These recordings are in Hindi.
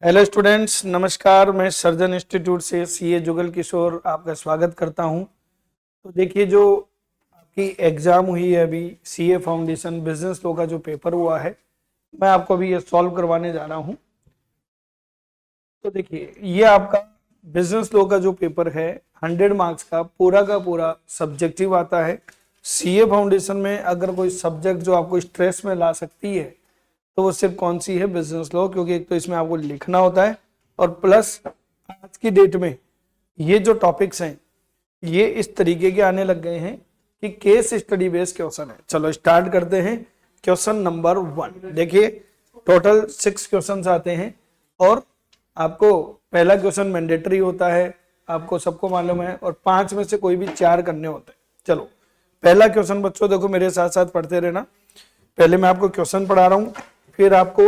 हेलो स्टूडेंट्स, नमस्कार। मैं सर्जन इंस्टीट्यूट से सीए जुगल किशोर आपका स्वागत करता हूं। तो देखिए, जो आपकी एग्जाम हुई है अभी, सीए फाउंडेशन बिजनेस लॉ का जो पेपर हुआ है, मैं आपको अभी ये सॉल्व करवाने जा रहा हूं। तो देखिए, ये आपका बिजनेस लॉ का जो पेपर है 100 मार्क्स का पूरा सब्जेक्टिव आता है। सीए फाउंडेशन में अगर कोई सब्जेक्ट जो आपको स्ट्रेस में ला सकती है तो वो सिर्फ कौन सी है, बिजनेस लॉ। क्योंकि एक तो इसमें आपको लिखना होता है और प्लस आज की डेट में ये जो टॉपिक्स हैं ये इस तरीके के आने लग गए हैं कि केस स्टडी बेस्ड क्वेश्चन है। चलो स्टार्ट करते हैं। क्वेश्चन नंबर 1 देखिए, टोटल 6 क्वेश्चन आते हैं और आपको पहला क्वेश्चन मैंडेटरी होता है, आपको सबको मालूम है, और 5 में से कोई भी 4 करने होते हैं। चलो पहला क्वेश्चन बच्चों देखो, मेरे साथ साथ पढ़ते रहना। पहले मैं आपको क्वेश्चन पढ़ा रहा हूं, फिर आपको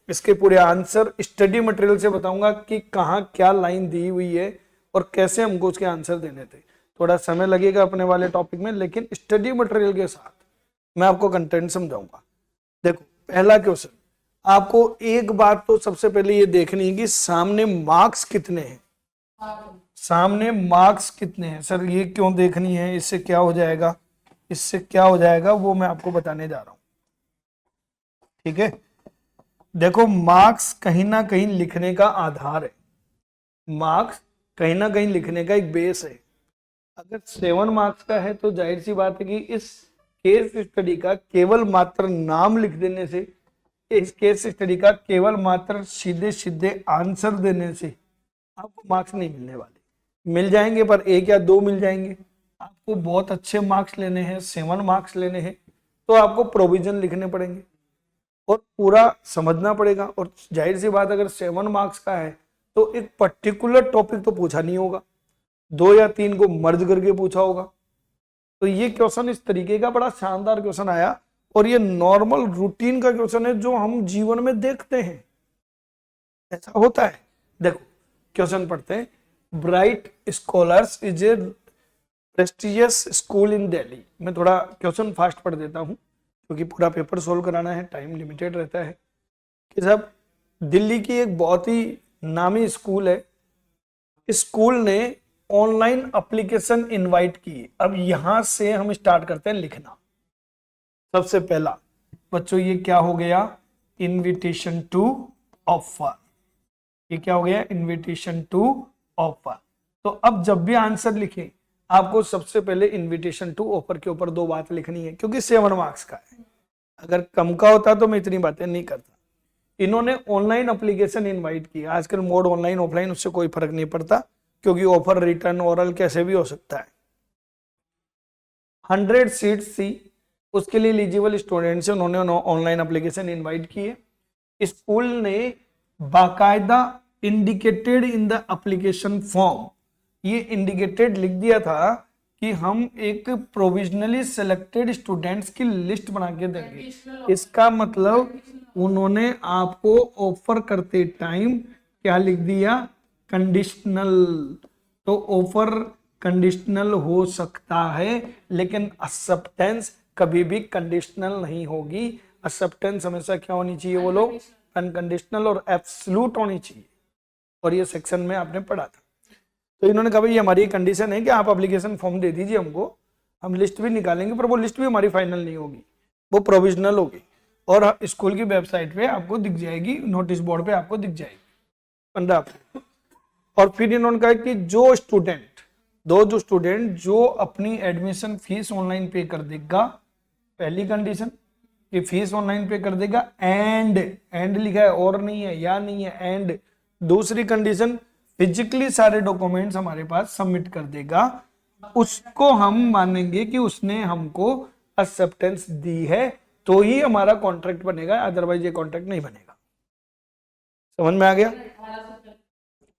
इसके पूरे आंसर स्टडी मटेरियल से बताऊंगा कि कहाँ क्या लाइन दी हुई है और कैसे हमको उसके आंसर देने थे। थोड़ा समय लगेगा अपने वाले टॉपिक में, लेकिन स्टडी मटेरियल के साथ मैं आपको कंटेंट समझाऊंगा। देखो पहला क्वेश्चन, आपको एक बात तो सबसे पहले ये देखनी है कि सामने मार्क्स कितने हैं। सामने मार्क्स कितने हैं सर, ये क्यों देखनी है, इससे क्या हो जाएगा, इससे क्या हो जाएगा वो मैं आपको बताने जा रहा हूं। ठीक है, देखो मार्क्स कहीं ना कहीं लिखने का आधार है, मार्क्स कहीं ना कहीं लिखने का एक बेस है। अगर 7 मार्क्स का है तो जाहिर सी बात है कि इस केस स्टडी का केवल मात्र नाम लिख देने से, इस केस स्टडी का केवल मात्र सीधे सीधे आंसर देने से आपको मार्क्स नहीं मिलने वाले। मिल जाएंगे पर 1 या 2 मिल जाएंगे। आपको बहुत अच्छे मार्क्स लेने हैं, 7 मार्क्स लेने हैं, तो आपको प्रोविजन लिखने पड़ेंगे और पूरा समझना पड़ेगा। और जाहिर सी बात, अगर 7 मार्क्स का है तो एक पर्टिकुलर टॉपिक तो पूछा नहीं होगा, 2 या 3 को मर्ज करके पूछा होगा। तो ये क्वेश्चन इस तरीके का बड़ा शानदार क्वेश्चन आया और ये नॉर्मल रूटीन का क्वेश्चन है जो हम जीवन में देखते हैं, ऐसा होता है। देखो क्वेश्चन पढ़ते हैं। Bright scholars is a prestigious school इन दिल्ली। मैं थोड़ा क्वेश्चन फास्ट पढ़ देता हूं क्योंकि पूरा पेपर सोल्व कराना है, टाइम लिमिटेड रहता है। कि साहब, दिल्ली की एक बहुत ही नामी स्कूल है, इस स्कूल ने ऑनलाइन एप्लीकेशन इनवाइट की। अब यहां से हम स्टार्ट करते हैं लिखना। सबसे पहला बच्चों ये क्या हो गया, इनविटेशन टू ऑफर। ये क्या हो गया, इनविटेशन टू ऑफर। तो अब जब भी आंसर लिखें आपको सबसे पहले इनविटेशन टू ऑफर के ऊपर 2 बात लिखनी है, क्योंकि 7 मार्क्स का है। अगर कम का होता तो मैं इतनी बातें नहीं करता। इन्होंने ऑनलाइन एप्लीकेशन इनवाइट की। आजकल मोड ऑनलाइन ऑफलाइन उससे कोई फर्क नहीं पड़ता, क्योंकि ऑफर रिटर्न ओरल कैसे भी हो सकता है। 100 सीट्स थी, उसके लिए एलिजिबल स्टूडेंट से उन्होंने ऑनलाइन एप्लीकेशन इनवाइट की है। स्कूल ने बाकायदा indicated in the application form, ये इंडिकेटेड लिख दिया था कि हम एक प्रोविजनली सिलेक्टेड स्टूडेंट्स की लिस्ट बना के देंगे। इसका मतलब उन्होंने आपको ऑफर करते टाइम क्या लिख दिया, कंडीशनल। तो ऑफर कंडीशनल हो सकता है, लेकिन एक्सेप्टेंस कभी भी कंडीशनल नहीं होगी। एक्सेप्टेंस हमेशा क्या होनी चाहिए बोलो, अनकंडीशनल और एब्सोल्यूट होनी चाहिए। और ये सेक्शन में आपने पढ़ा था। तो इन्होंने कहा भाई ये हमारी कंडीशन है कि आप एप्लीकेशन फॉर्म दे दीजिए हमको, हम लिस्ट भी निकालेंगे, पर वो लिस्ट भी हमारी फाइनल नहीं होगी, वो प्रोविजनल होगी। और स्कूल की वेबसाइट पे आपको दिख जाएगी, नोटिस बोर्ड पे आपको दिख जाएगी 15 अप्रैल। और फिर इन्होंने कहा कि जो स्टूडेंट जो अपनी एडमिशन फीस ऑनलाइन पे कर देगा, पहली कंडीशन कि फीस ऑनलाइन पे कर देगा, एंड लिखा है और नहीं है, या नहीं है, एंड। दूसरी कंडीशन, फिजिकली सारे डॉक्यूमेंट्स हमारे पास सबमिट कर देगा, उसको हम मानेंगे कि उसने हमको एक्सेप्टेंस दी है, तो ही हमारा कॉन्ट्रैक्ट बनेगा, अदरवाइज ये कॉन्ट्रैक्ट नहीं बनेगा। समझ में आ गया?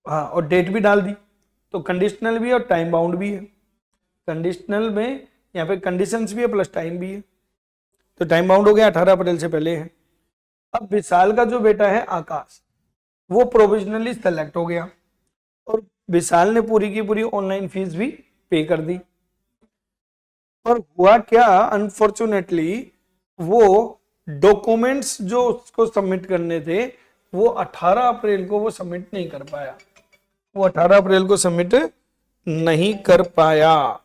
हाँ, और डेट भी डाल दी। तो कंडीशनल भी और टाइम बाउंड भी है। कंडीशनल में यहाँ पे कंडीशंस भी है प्लस टाइम भी है। तो टाइम बाउंड हो गया, 18 अप्रैल से पहले है। अब विशाल का जो बेटा है आकाश, वो प्रोविजनली सेलेक्ट हो गया और विशाल ने पूरी की पूरी ऑनलाइन फीस भी पे कर दी। और हुआ क्या, अनफॉर्चुनेटली वो डॉक्यूमेंट्स जो उसको सबमिट करने थे वो 18 अप्रैल को वो सबमिट नहीं कर पाया, वो 18 अप्रैल को सबमिट नहीं कर पाया।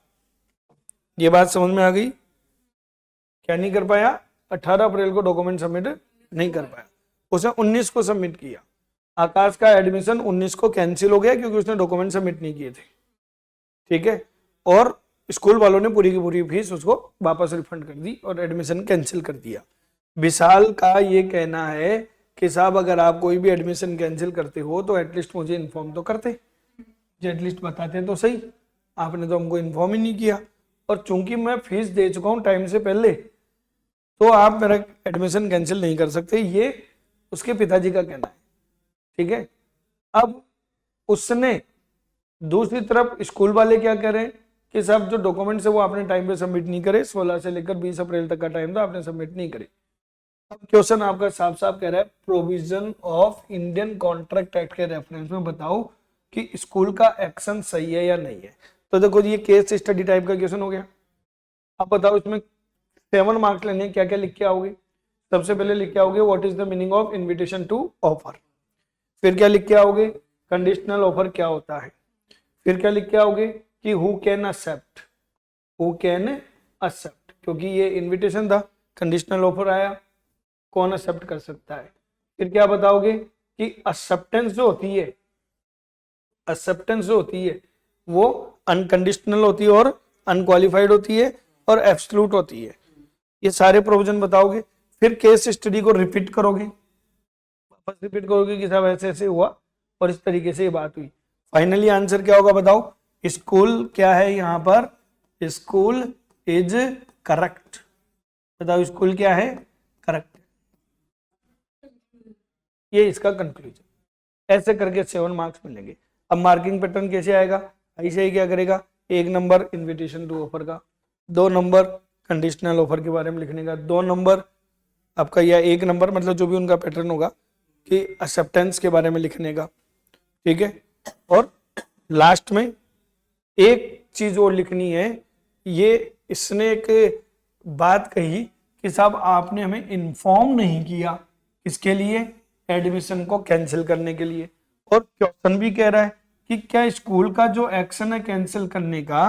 ये बात समझ में आ गई? क्या नहीं कर पाया? 18 अप्रैल को डॉक्यूमेंट सबमिट नहीं कर पाया, उसने 19 को सबमिट किया। आकाश का एडमिशन 19 को कैंसिल हो गया क्योंकि उसने डॉक्यूमेंट सबमिट नहीं किए थे, ठीक है। और स्कूल वालों ने पूरी की पूरी फीस उसको वापस रिफंड कर दी और एडमिशन कैंसिल कर दिया। विशाल का ये कहना है कि साहब अगर आप कोई भी एडमिशन कैंसिल करते हो तो एटलीस्ट मुझे इन्फॉर्म तो करते, मुझे एटलीस्ट बताते तो सही, आपने तो हमको इन्फॉर्म ही नहीं किया। और चूंकि मैं फीस दे चुका हूँ टाइम से पहले, तो आप मेरा एडमिशन कैंसिल नहीं कर सकते, ये उसके पिताजी का कहना है, ठीक है। अब उसने दूसरी तरफ स्कूल वाले क्या कह रहे हैं कि साहब जो डॉक्यूमेंट्स है वो आपने टाइम पे सबमिट नहीं करे, 16 से लेकर 20 अप्रैल तक का टाइम था, आपने सबमिट नहीं करे। अब क्वेश्चन आपका साफ साफ कह रहा है provision of Indian contract act के रेफरेंस में बताओ कि स्कूल का एक्शन सही है या नहीं है। तो देखो ये केस स्टडी टाइप का क्वेश्चन हो गया। अब बताओ इसमें 7 मार्क्स लेने, क्या क्या लिख के आओगे? सबसे पहले लिख के आओगे what is the meaning of invitation to offer, फिर क्या लिख के आओगे कंडीशनल ऑफर क्या होता है, फिर क्या लिख के आओगे कि who can accept, who can accept, क्योंकि ये इन्विटेशन था, कंडीशनल ऑफर आया, कौन एक्सेप्ट कर सकता है। फिर क्या बताओगे कि एक्सेप्टेंस जो होती है, एक्सेप्टेंस जो होती है वो अनकंडीशनल होती है और अनक्वालिफाइड होती है और एब्सोल्यूट होती है। ये सारे प्रोविजन बताओगे, फिर केस स्टडी को रिपीट करोगे, वापस रिपीट करोगे कि साहब ऐसे ऐसे हुआ और इस तरीके से ये बात हुई। फाइनली आंसर क्या होगा बताओ? स्कूल क्या है यहाँ पर? School is correct. बताओ स्कूल क्या है? करेक्ट। ये इसका कंक्लूजन। ऐसे करके 7 मार्क्स मिलेंगे। अब मार्किंग पैटर्न कैसे आएगा? ऐसे ही क्या करेगा, 1 नंबर इन्विटेशन टू ऑफर का, 2 नंबर कंडीशनल ऑफर के बारे में लिखने का, 2 नंबर आपका, या 1 नंबर मतलब जो भी उनका पैटर्न होगा कि एक्सेप्टेंस के बारे में लिखने का, ठीक है। और लास्ट में एक चीज और लिखनी है, ये इसने एक बात कही कि साहब आपने हमें इन्फॉर्म नहीं किया, इसके लिए एडमिशन को कैंसिल करने के लिए। और क्वेश्चन भी कह रहा है कि क्या स्कूल का जो एक्शन है कैंसिल करने का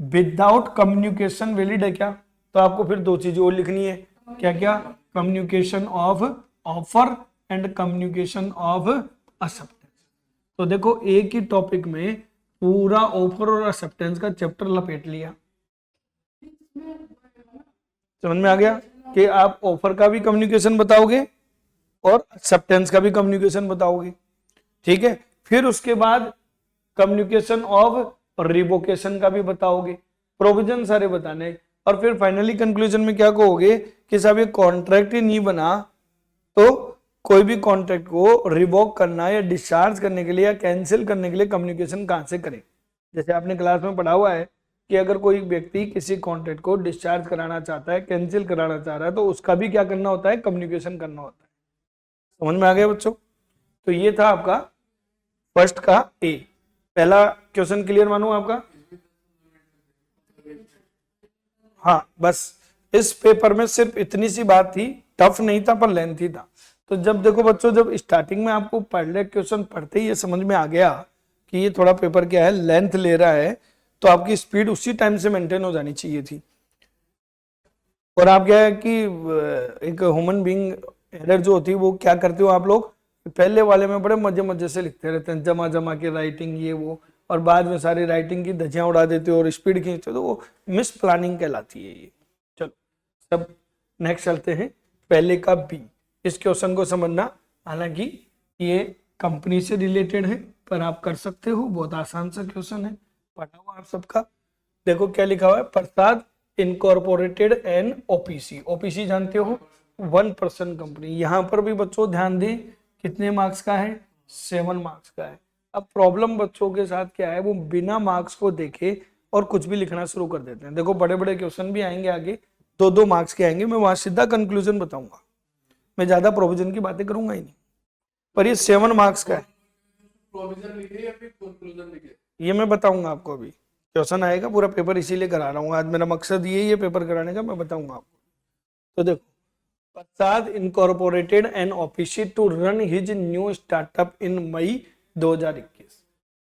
विदाउट कम्युनिकेशन वैलिड है क्या? तो आपको फिर 2 चीजें और लिखनी है, क्या क्या? Communication of offer and communication of acceptance. तो देखो एक ही टॉपिक में पूरा ऑफर और एक्सेप्टेंस का चैप्टर लपेट लिया। समझ में आ गया कि आप ऑफर का भी कम्युनिकेशन बताओगे और एक्सेप्टेंस का भी कम्युनिकेशन बताओगे, ठीक है। फिर उसके बाद कम्युनिकेशन ऑफ रिवोकेशन का भी बताओगे, प्रोविजन सारे बताने। और फिर फाइनली कंक्लूजन में क्या कहोगे कि साहब ये कॉन्ट्रैक्ट ही नहीं बना तो कोई भी कॉन्ट्रैक्ट को रिवोक करना या डिस्चार्ज करने के लिए या कैंसिल करने के लिए कम्युनिकेशन कहां से करें। जैसे आपने क्लास में पढ़ा हुआ है कि अगर कोई व्यक्ति किसी कॉन्ट्रैक्ट को डिस्चार्ज कराना चाहता है, कैंसिल कराना चाह रहा है, तो उसका भी क्या करना होता है? कम्युनिकेशन करना होता है। समझ में आ गया बच्चों? तो ये था आपका फर्स्ट का ए। पहला क्वेश्चन क्लियर मानो आपका? हाँ, बस इस पेपर में सिर्फ इतनी सी बात थी, टफ नहीं था पर लेंथी था। तो जब देखो बच्चों, जब स्टार्टिंग में आपको पहले क्वेश्चन पढ़ते ही ये समझ में आ गया कि ये थोड़ा पेपर क्या है, लेंथ ले रहा है, तो आपकी स्पीड उसी टाइम से मेंटेन हो जानी चाहिए थी। और आप क्या है कि एक ह्यूमन बीइंग एरर जो होती है वो क्या करते हो आप लोग, पहले वाले में बड़े मजे मजे से लिखते रहते हैं, जमा जमा के राइटिंग ये वो, और बाद में सारी राइटिंग की धज्जियां उड़ा देते हो और स्पीड खींचते हो, तो वो मिस प्लानिंग कहलाती है ये। चलो सब नेक्स्ट चलते हैं, पहले का बी। इस क्वेश्चन को समझना, हालांकि ये कंपनी से रिलेटेड है पर आप कर सकते हो, बहुत आसान सा क्वेश्चन है, पढ़ा हुआ आप सबका। देखो क्या लिखा हुआ है, प्रसाद इनकॉर्पोरेटेड एंड ओपीसी। ओपीसी जानते हो, 1% कंपनी। यहां पर भी बच्चों ध्यान दें कितने मार्क्स का है? 7 मार्क्स का है। अब प्रॉब्लम बच्चों के साथ क्या है, वो बिना मार्क्स को देखे और कुछ भी लिखना शुरू कर देते हैं। देखो बड़े बड़े क्वेश्चन भी आएंगे आगे, 2-2 मार्क्स के आएंगे, मैं वहां सीधा कंक्लूजन बताऊंगा, मैं ज्यादा प्रोविजन की बातें करूंगा ही नहीं। पर ये 7 मार्क्स का है। प्रोविजन लिखे या फिर कंक्लूजन लिखे, ये मैं बताऊंगा आपको। अभी क्वेश्चन आएगा, पूरा पेपर इसीलिए करा रहा हूँ आज, मेरा मकसद ये पेपर कराने का, मैं बताऊंगा आपको। तो देखो Prasad incorporated an OPC to run his new startup in May 2021।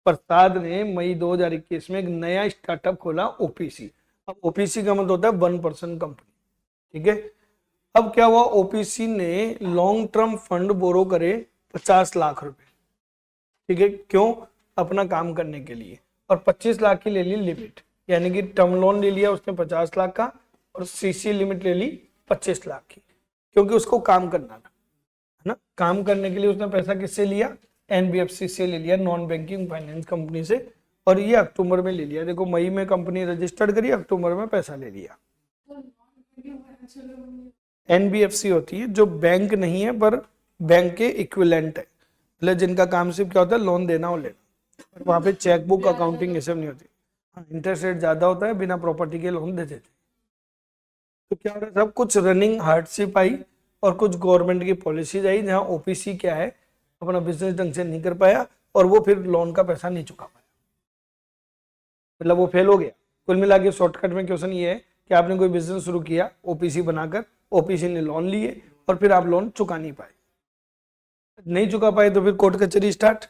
Prasad ने मई 2021 में एक नया स्टार्टअप खोला ओपीसी। अब ओपीसी का मतलब होता है 1% कंपनी, ठीक है। अब क्या हुआ, ओपीसी ने लॉन्ग टर्म फंड बोरो करे 50 लाख रुपए, ठीक है। क्यों? अपना काम करने के लिए। और 25 लाख की ले ली लिमिट, यानी कि टर्म लोन ले लिया उसने 50 लाख का और सीसी लिमिट ले ली 25 लाख की, क्योंकि उसको काम करना था, है ना। काम करने के लिए उसने पैसा किससे लिया? एनबीएफसी से ले लिया, नॉन बैंकिंग फाइनेंस कंपनी से। और ये अक्टूबर में ले लिया। देखो मई में कंपनी रजिस्टर्ड करी, अक्टूबर में पैसा ले लिया। एनबीएफसी होती है जो बैंक नहीं है पर बैंक के इक्विवेलेंट है, मतलब जिनका काम सिर्फ क्या होता है, लोन देना और लेना। पर वहाँ पे चेकबुक अकाउंटिंग ये सब नहीं होती। हाँ, इंटरेस्ट रेट ज्यादा होता है, बिना प्रॉपर्टी के लोन देते थे। तो क्या हो रहा है, सब कुछ रनिंग हार्डशिप आई और कुछ गवर्नमेंट की पॉलिसीज आई जहाँ ओपीसी क्या है, अपना बिजनेस ढंग से नहीं कर पाया और वो फिर लोन का पैसा नहीं चुका पाया, मतलब वो फेल हो गया। कुल मिला के शॉर्टकट में क्वेश्चन ये है कि आपने कोई बिजनेस शुरू किया ओपीसी बनाकर, ओपीसी ने लोन लिए और फिर आप लोन चुका नहीं पाए, नहीं चुका पाए तो फिर कोर्ट कचहरी स्टार्ट।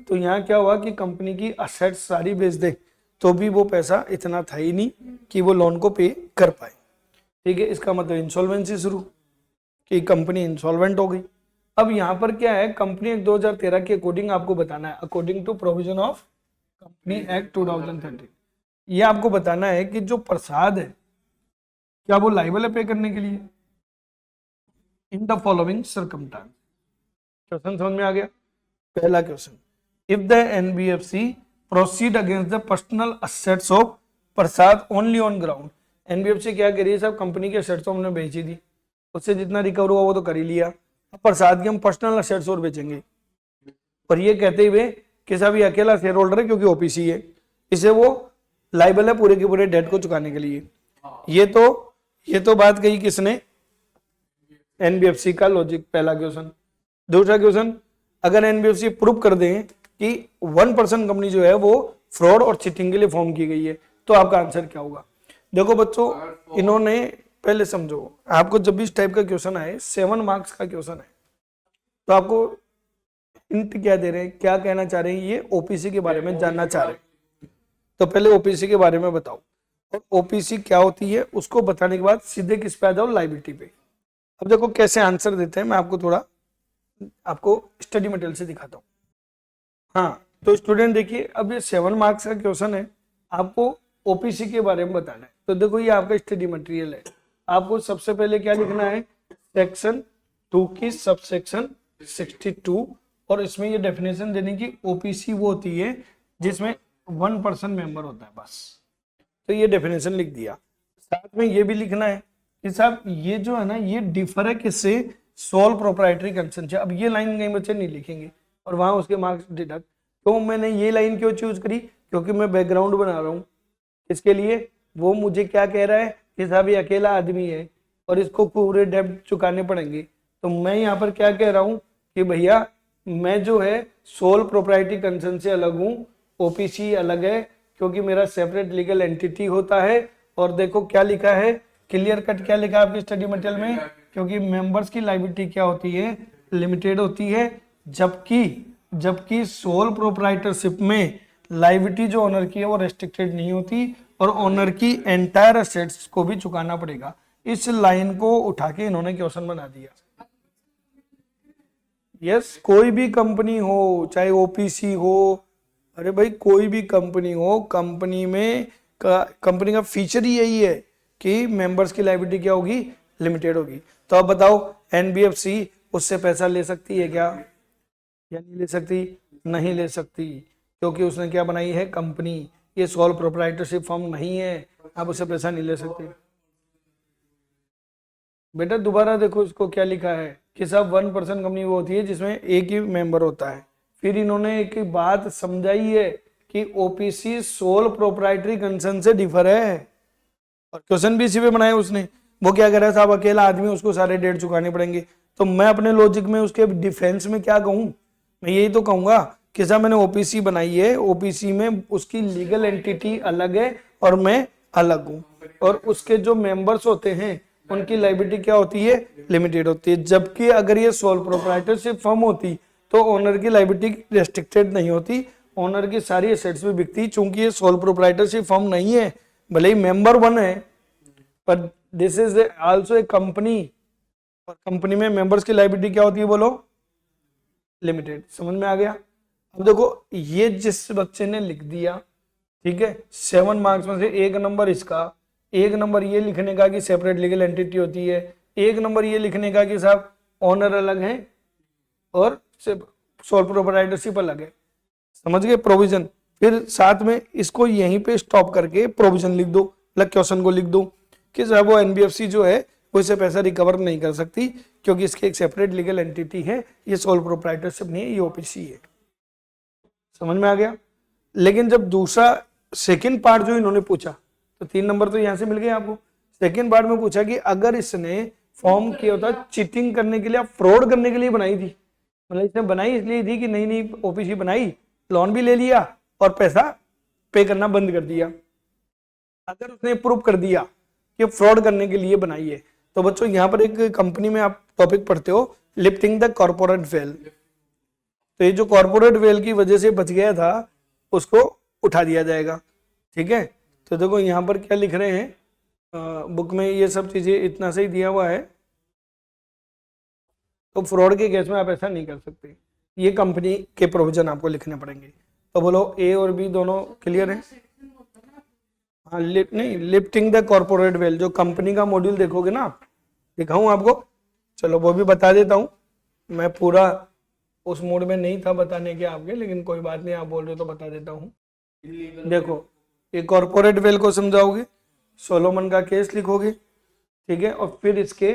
तो यहाँ क्या हुआ कि कंपनी की असेट्स सारी बेच दे तो भी वो पैसा इतना था ही नहीं कि वो लोन को पे कर पाए, ठीक है। इसका मतलब इंसॉल्वेंसी शुरू, कि कंपनी इंसॉल्वेंट हो गई। अब यहाँ पर क्या है, कंपनी एक्ट 2013 के अकॉर्डिंग आपको बताना है, according to provision of company act 2013, ये आपको बताना है कि जो प्रसाद है क्या वो लायबल है पे करने के लिए in the following circumstance. Question समझ में आ गया? पहला question, if the NBFC proceed against the personal assets of Prasad only on ground. NBFC क्या करी है, सब कंपनी के असेट्स हमने बेची दी, उससे जितना रिकवर हुआ वो तो कर ही लिया। अब प्रसाद की हम पर्सनल असेट्स और बेचेंगे, और ये कहते हुए कि साहब ये अकेला शेयर होल्डर है क्योंकि ओपीसी है, इसे वो लाइबल है पूरे के पूरे डेट को चुकाने के लिए। ये तो बात कही किसने? एनबीएफसी का लॉजिक, पहला क्वेश्चन। दूसरा क्वेश्चन, अगर एनबीएफसी प्रूव कर दें कि 1% कंपनी जो है वो फ्रॉड और चीटिंग के लिए फॉर्म की गई है, तो आपका आंसर क्या होगा? देखो बच्चों, इन्होंने पहले समझो, आपको जब भी इस टाइप का क्वेश्चन आए, 7 मार्क्स का क्वेश्चन है, तो आपको हिंट क्या दे रहे हैं, क्या कहना चाह रहे हैं, ये ओपीसी के बारे में जानना चाह रहे हैं। तो पहले ओपीसी के बारे में बताओ, और ओपीसी क्या होती है उसको बताने के बाद सीधे किस पे आ जाओ, लायबिलिटी पे। अब देखो कैसे आंसर देते हैं, मैं आपको थोड़ा आपको स्टडी मटेरियल से दिखाता हूँ। हाँ, तो स्टूडेंट देखिए, अब ये 7 मार्क्स का क्वेश्चन है, आपको ओपीसी के बारे में बताना है। तो देखो ये आपका स्टडी मटेरियल है, आपको सबसे पहले क्या लिखना है, सेक्शन 2 की सबसेक्शन 62, और इसमें ये डेफिनेशन देने की, ओपीसी वो होती है जिसमें 1% मेंबर होता है बस। तो ये डेफिनेशन लिख दिया। साथ में ये भी लिखना है कि साहब ये जो है ना, ये डिफर है किससे, सोल प्रोप्राइटरी कंसर्न से। अब ये लाइन कहीं बच्चे नहीं लिखेंगे और वहां उसके मार्क्स डिडक्ट। तो मैंने ये लाइन क्यों चूज करी, क्योंकि मैं बैकग्राउंड बना रहा हूँ इसके लिए। वो मुझे क्या कह रहा है कि साहब ये अकेला आदमी है और इसको पूरे डेब्ट चुकाने पड़ेंगे। तो मैं यहाँ पर क्या कह रहा हूँ कि भैया मैं जो है सोल प्रोप्राइटरी कंसर्न से अलग हूँ, ओपीसी अलग है, क्योंकि मेरा सेपरेट लीगल एंटिटी होता है। और देखो क्या लिखा है, क्लियर कट क्या लिखा है आपके स्टडी मटेरियल में, क्योंकि मेंबर्स की लायबिलिटी क्या होती है, लिमिटेड होती है, जबकि सोल प्रोप्राइटरशिप में लायबिलिटी जो ओनर की है वो रेस्ट्रिक्टेड नहीं होती, और ओनर की एंटायर एसेट्स को भी चुकाना पड़ेगा। इस लाइन को उठा के इन्होंने क्वेश्चन बना दिया। यस, कोई भी कंपनी हो, चाहे ओपीसी हो, अरे भाई कोई भी कंपनी हो, कंपनी का फीचर ही यही है कि मेंबर्स की लायबिलिटी क्या होगी, लिमिटेड होगी। तो अब बताओ एनबीएफसी उससे पैसा ले सकती है क्या, या नहीं ले सकती? नहीं ले सकती, क्योंकि उसने क्या बनाई है, कंपनी। ये सोल प्रोप्राइटरशिप फॉर्म नहीं है, आप उससे पैसा नहीं ले सकते। बेटा दोबारा देखो इसको क्या लिखा है कि सब 1% कंपनी वो होती है जिसमें एक ही मेंबर होता है। फिर इन्होंने एक बात समझाई है कि ओपीसी सोल प्रोप्राइटरी कंसर्न से डिफर है, और क्वेश्चन भी इसी पे बनाया उसने। वो क्या कह रहा है, साहब अकेला आदमी उसको सारे डेट चुकाने पड़ेंगे। तो मैं अपने लॉजिक में उसके डिफेंस में क्या कहूँ, मैं यही तो कहूंगा कि साहब मैंने ओपीसी बनाई है, ओपीसी में उसकी लीगल एंटिटी अलग है और मैं अलग हूँ, और उसके जो मेंबर्स होते हैं उनकी लायबिलिटी क्या होती है, लिमिटेड होती है। जबकि अगर ये सोल प्रोप्राइटरशिप फर्म होती तो ओनर की लायबिलिटी रेस्ट्रिक्टेड नहीं होती, ओनर की सारी एसेट्स भी बिकती। चूंकि ये सोल प्रोप्राइटरशिप फर्म नहीं है, भले ही मेंबर 1 है, पर this is also a company, और कंपनी में मेंबर्स की लायबिलिटी क्या होती है बोलो, लिमिटेड। समझ में आ गया? अब देखो ये जिस बच्चे ने लिख दिया, ठीक है, 7 मार्क्स में से 1 नंबर इसका, 1 नंबर ये लिखने का कि सेपरेट लीगल एंटिटी होती है, 1 नंबर ये लिखने का कि साहब ओनर अलग है और सोल प्रोप्राइटरशिप अलग है। समझ गए? प्रोविजन, फिर साथ में इसको यहीं पे स्टॉप करके प्रोविजन लिख दो, मतलब क्वेश्चन को लिख दो कि साहब वो एनबीएफसी जो है वो इससे पैसा रिकवर नहीं कर सकती क्योंकि इसकी एक सेपरेट लीगल एंटिटी है, ये सोल प्रोप्राइटरशिप नहीं है, ये ओपीसी है। समझ में आ गया? लेकिन जब दूसरा सेकंड पार्ट जो इन्होंने पूछा, तो 3 नंबर तो यहां से मिल गए आपको। सेकंड पार्ट में पूछा कि अगर इसने फॉर्म किया होता चीटिंग करने के लिए, फ्रॉड करने के लिए बनाई थी, मतलब इसने बनाई इसलिए थी कि नहीं ओपीसी बनाई, लोन भी ले लिया और पैसा पे करना बंद कर दिया, अगर उसने प्रूव कर दिया कि फ्रॉड करने के लिए बनाई है, तो बच्चों यहाँ पर एक कंपनी में आप टॉपिक पढ़ते हो, लिफ्टिंग द कॉर्पोरेट वेल। तो ये जो कॉर्पोरेट वेल की वजह से बच गया था उसको उठा दिया जाएगा। ठीक है, तो देखो यहाँ पर क्या लिख रहे हैं बुक में, ये सब चीजें इतना सही दिया हुआ है। तो फ्रॉड के केस में आप ऐसा नहीं कर सकते, ये कंपनी के प्रोविजन आपको लिखने पड़ेंगे। तो बोलो ए और बी दोनों क्लियर है? हाँ, नहीं, लिफ्टिंग द कॉर्पोरेट वेल, जो कंपनी का मॉड्यूल देखोगे ना, दिखाऊं आपको, चलो वो भी बता देता हूं। मैं पूरा उस मोड में नहीं था बताने के आपके, लेकिन कोई बात नहीं, आप बोल रहे हो तो बता देता हूं। देखो ये कॉर्पोरेट वेल को समझाओगे, सोलोमन का केस लिखोगे, ठीक है, और फिर इसके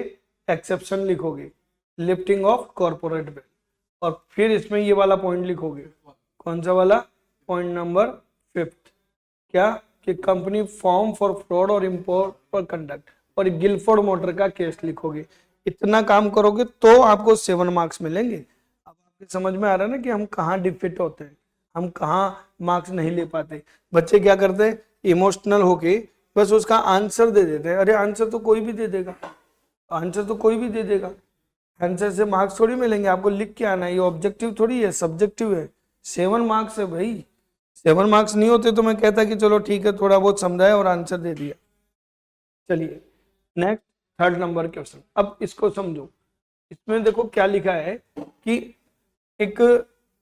एक्सेप्शन लिखोगे, लिफ्टिंग ऑफ कॉर्पोरेट वेल, और फिर इसमें ये वाला पॉइंट लिखोगे। कौन सा वाला? पॉइंट नंबर 5, क्या कि कंपनी फॉर्म फॉर फ्रॉड और इम्पोर्ट फॉर कंडक्ट, और गिलफोर्ड मोटर का केस लिखोगे। इतना काम करोगे तो आपको 7 मार्क्स मिलेंगे। अब आपको समझ में आ रहा है ना कि हम कहाँ डिफिट होते हैं, हम कहाँ मार्क्स नहीं ले पाते। बच्चे क्या करते हैं, इमोशनल होके बस उसका आंसर दे देते हैं। अरे आंसर तो कोई भी दे देगा, आंसर तो कोई भी दे देगा, आंसर से मार्क्स थोड़ी मिलेंगे, आपको लिख के आना है। ये ऑब्जेक्टिव थोड़ी है, सब्जेक्टिव है। 7 मार्क्स है भाई, 7 मार्क्स नहीं होते तो मैं कहता कि चलो ठीक है थोड़ा बहुत समझाया और आंसर दे दिया। चलिए नेक्स्ट 3rd नंबर क्वेश्चन, अब इसको समझो। इसमें देखो क्या लिखा है कि एक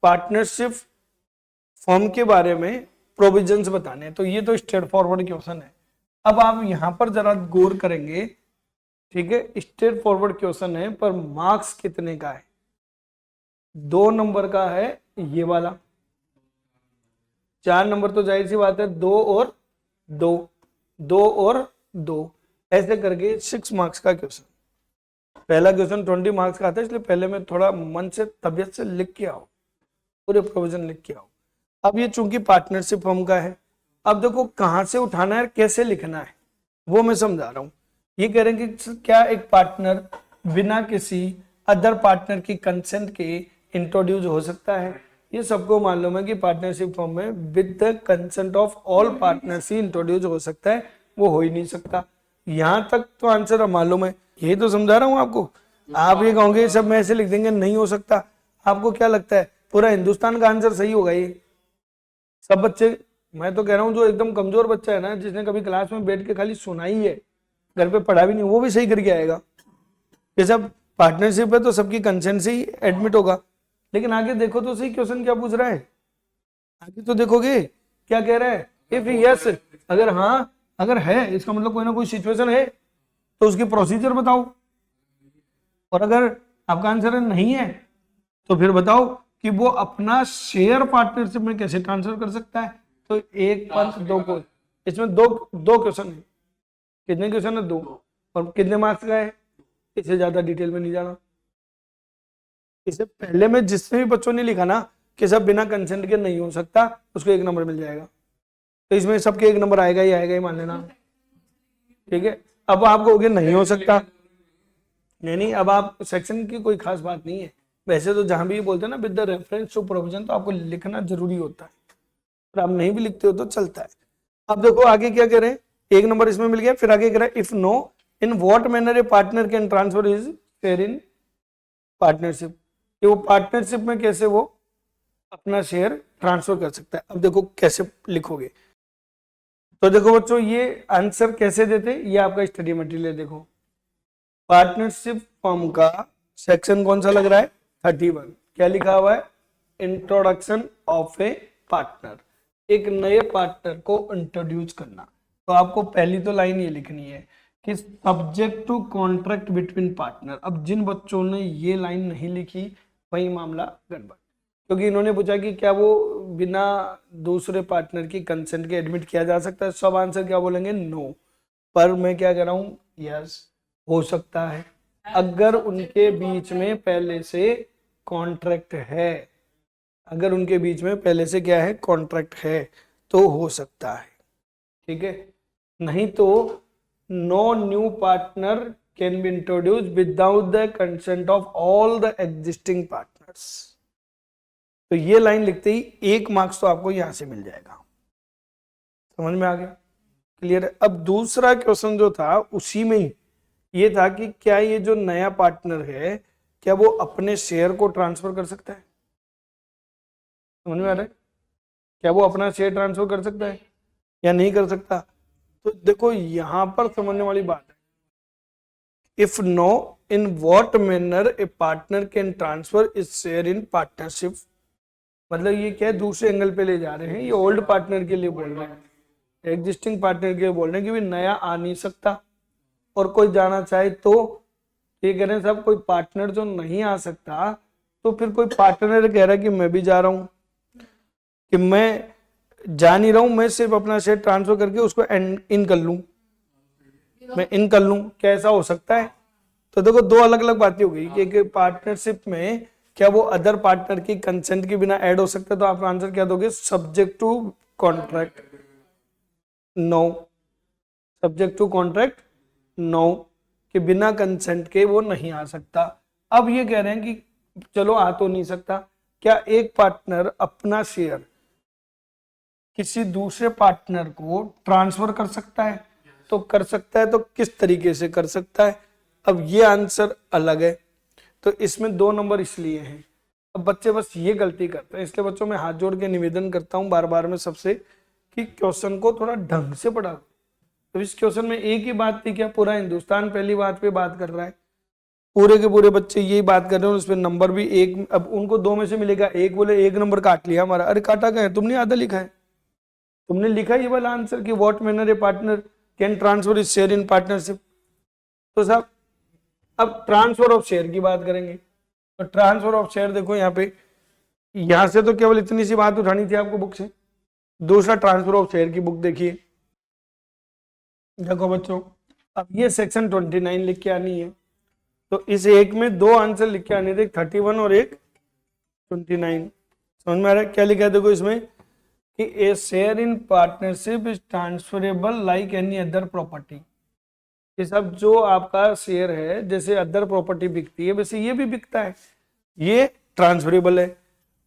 पार्टनरशिप फॉर्म के बारे में प्रोविजंस बताने हैं। तो ये तो स्ट्रेट फॉरवर्ड क्वेश्चन है। अब आप यहां पर जरा गौर करेंगे, ठीक है, स्ट्रेट फॉरवर्ड क्वेश्चन है, पर मार्क्स कितने का है? 2 नंबर का है ये वाला, 4 नंबर तो जाहिर सी बात है 2 और 2, 2 और 2, ऐसे करके 6 मार्क्स का क्वेश्चन। पहला क्वेश्चन 20 मार्क्स का आता है, इसलिए पहले में थोड़ा मन से तबियत से लिख के आओ, पूरे प्रोविजन लिख के आओ। अब ये चूंकि पार्टनरशिप फर्म का है, अब देखो कहां से उठाना है, कैसे लिखना है, वो मैं समझा रहा हूं। ये कह रहे हैं कि क्या एक पार्टनर बिना किसी अदर पार्टनर की कंसेंट के इंट्रोड्यूस हो सकता है? ये सबको मालूम है कि पार्टनरशिप फॉर्म में with the consent of all partners he introduce हो सकता है, वो हो ही नहीं सकता। यहां तक तो आंसर मालूम है, यही तो समझा रहा हूं आपको। आप ये कहोगे सब में ऐसे लिख देंगे नहीं हो सकता, आपको क्या लगता है पूरा हिंदुस्तान का आंसर सही होगा? ये सब बच्चे, मैं तो कह रहा हूं जो एकदम कमजोर बच्चा है ना, जिसने कभी क्लास में बैठ के खाली सुना ही है, घर पे पढ़ा भी नहीं, वो भी सही करके आएगा। ये सब पार्टनरशिप है तो सबकी कंसेंट से ही एडमिट होगा। लेकिन आगे देखो तो सही क्वेश्चन क्या पूछ रहा है, आगे तो देखोगे क्या कह रहा है। इफ यस, अगर हाँ, अगर है इसका मतलब कोई ना कोई सिचुएशन है तो उसकी प्रोसीजर बताओ, और अगर आपका आंसर नहीं है तो फिर बताओ कि वो अपना शेयर पार्टनरशिप में कैसे ट्रांसफर कर सकता है। तो 1 5 2 को, इसमें दो क्वेश्चन है। कितने क्वेश्चन है? 2, और कितने मार्क्स का है? इससे ज्यादा डिटेल में नहीं जाना। इससे पहले में जिसने भी बच्चों ने लिखा ना कि सब बिना कंसेंट के नहीं हो सकता, उसको 1 नंबर मिल जाएगा। तो इसमें सबके 1 नंबर आएगा ही मान लेना, ठीक है। अब आप कहोगे नहीं हो सकता, नहीं, अब आप सेक्शन की कोई खास बात नहीं है। वैसे तो जहां भी बोलते हैं ना with the reference to provision, तो आपको लिखना जरूरी होता है, पर आप नहीं भी लिखते हो तो चलता है। अब देखो आगे क्या कह रहे हैं, 1 नंबर इसमें मिल गया, फिर आगे कह रहा है if no in what manner A partner can transfer his share in partnership, कि वो पार्टनरशिप में कैसे वो अपना शेयर ट्रांसफर कर सकता है। अब देखो कैसे लिखोगे, तो देखो बच्चों ये आंसर कैसे देते, ये आपका स्टडी मटेरियल देखो। पार्टनरशिप फॉर्म का सेक्शन कौन सा लग रहा है, 31। क्या लिखा हुआ है, इंट्रोडक्शन ऑफ ए पार्टनर, एक नए पार्टनर को इंट्रोड्यूस करना। तो आपको पहली तो लाइन ये लिखनी है कि subject to contract between partner. अब जिन बच्चों ने ये लाइन नहीं लिखी वही मामला गड़बड़, क्योंकि इन्होंने पूछा कि क्या वो बिना दूसरे पार्टनर की कंसेंट के एडमिट किया जा सकता है, सब आंसर क्या बोलेंगे, नो। पर मैं क्या कर रहा हूँ, यस हो सकता है, अगर उनके बीच में पहले से कॉन्ट्रैक्ट है, अगर उनके बीच में पहले से क्या है, कॉन्ट्रैक्ट है, तो हो सकता है, ठीक है। नहीं तो no new partner can be introduce without the consent of all the existing partners. तो ये लाइन लिखते ही 1 मार्क्स तो आपको यहां से मिल जाएगा। समझ में आ गया, क्लियर है। अब दूसरा क्वेश्चन जो था उसी में ही ये था कि क्या ये जो नया पार्टनर है क्या वो अपने शेयर को ट्रांसफर कर सकता है। समझ में आ रहा है, क्या वो अपना शेयर ट्रांसफर कर सकता है या नहीं कर सकता। तो देखो यहां पर समझने वाली बात है, if no in what manner A partner can transfer is share in partnership. मतलब ये क्या है, दूसरे एंगल पे ले जा रहे हैं, ये ओल्ड पार्टनर के लिए बोल रहे हैं, एग्जिस्टिंग पार्टनर के लिए बोल रहे हैं कि भी नया आ नहीं सकता, और कोई जाना चाहे तो ये कह रहे हैं साहब कोई पार्टनर जो नहीं आ सकता, तो फिर कोई पार्टनर कह रहा है कि मैं भी जा रहा हूं, कि मैं जा नहीं रहा हूं, मैं सिर्फ अपना शेयर ट्रांसफर करके उसको इन कर लूं, मैं इन कर लूं, क्या ऐसा हो सकता है। तो देखो दो अलग अलग बातें हो गई कि एक पार्टनरशिप में क्या वो अदर पार्टनर की कंसेंट के बिना ऐड हो सकता है, तो आप आंसर क्या दोगे, subject to contract no, subject to contract no, कि बिना कंसेंट के वो नहीं आ सकता। अब ये कह रहे हैं कि चलो आ तो नहीं सकता, क्या एक पार्टनर अपना शेयर किसी दूसरे पार्टनर को ट्रांसफर कर सकता है, तो कर सकता है, तो किस तरीके से कर सकता है। अब ये आंसर अलग है, तो इसमें 2 नंबर इसलिए हैं। अब बच्चे बस ये गलती करते हैं, इसलिए बच्चों में हाथ जोड़ के निवेदन करता हूं बार बार में सबसे कि क्वेश्चन को थोड़ा ढंग से पढ़ा। तो इस क्वेश्चन में एक ही बात थी क्या, पूरा हिंदुस्तान पहली बात पे बात कर रहा है, पूरे के पूरे बच्चे यही बात कर रहे हैं, उसमें नंबर भी एक, अब उनको 2 में से मिलेगा, एक बोले 1 नंबर काट लिया हमारा, अरे काटा क्या है, तुमने आधा लिखा है, तुमने लिखा ये वाला आंसर कि what manner A partner can transfer is share in partnership. तो साहब अब ट्रांसफर ऑफ शेयर की बात करेंगे, तो ट्रांसफर ऑफ शेयर देखो यहाँ पे, यहां से तो केवल इतनी सी बात उठानी थी आपको बुक से। दूसरा ट्रांसफर ऑफ शेयर की बुक देखिए, देखो बच्चों अब ये सेक्शन 29 लिख के आनी है, तो इस एक में 2 आंसर लिख के आने थे, 31 और एक 29। समझ में आ रहा है क्या लिखा है, देखो इसमें कि a share in partnership is transferable like any other property. ये सब जो आपका शेयर है जैसे अदर प्रॉपर्टी बिकती है वैसे ये भी बिकता है, ये ट्रांसफरेबल है।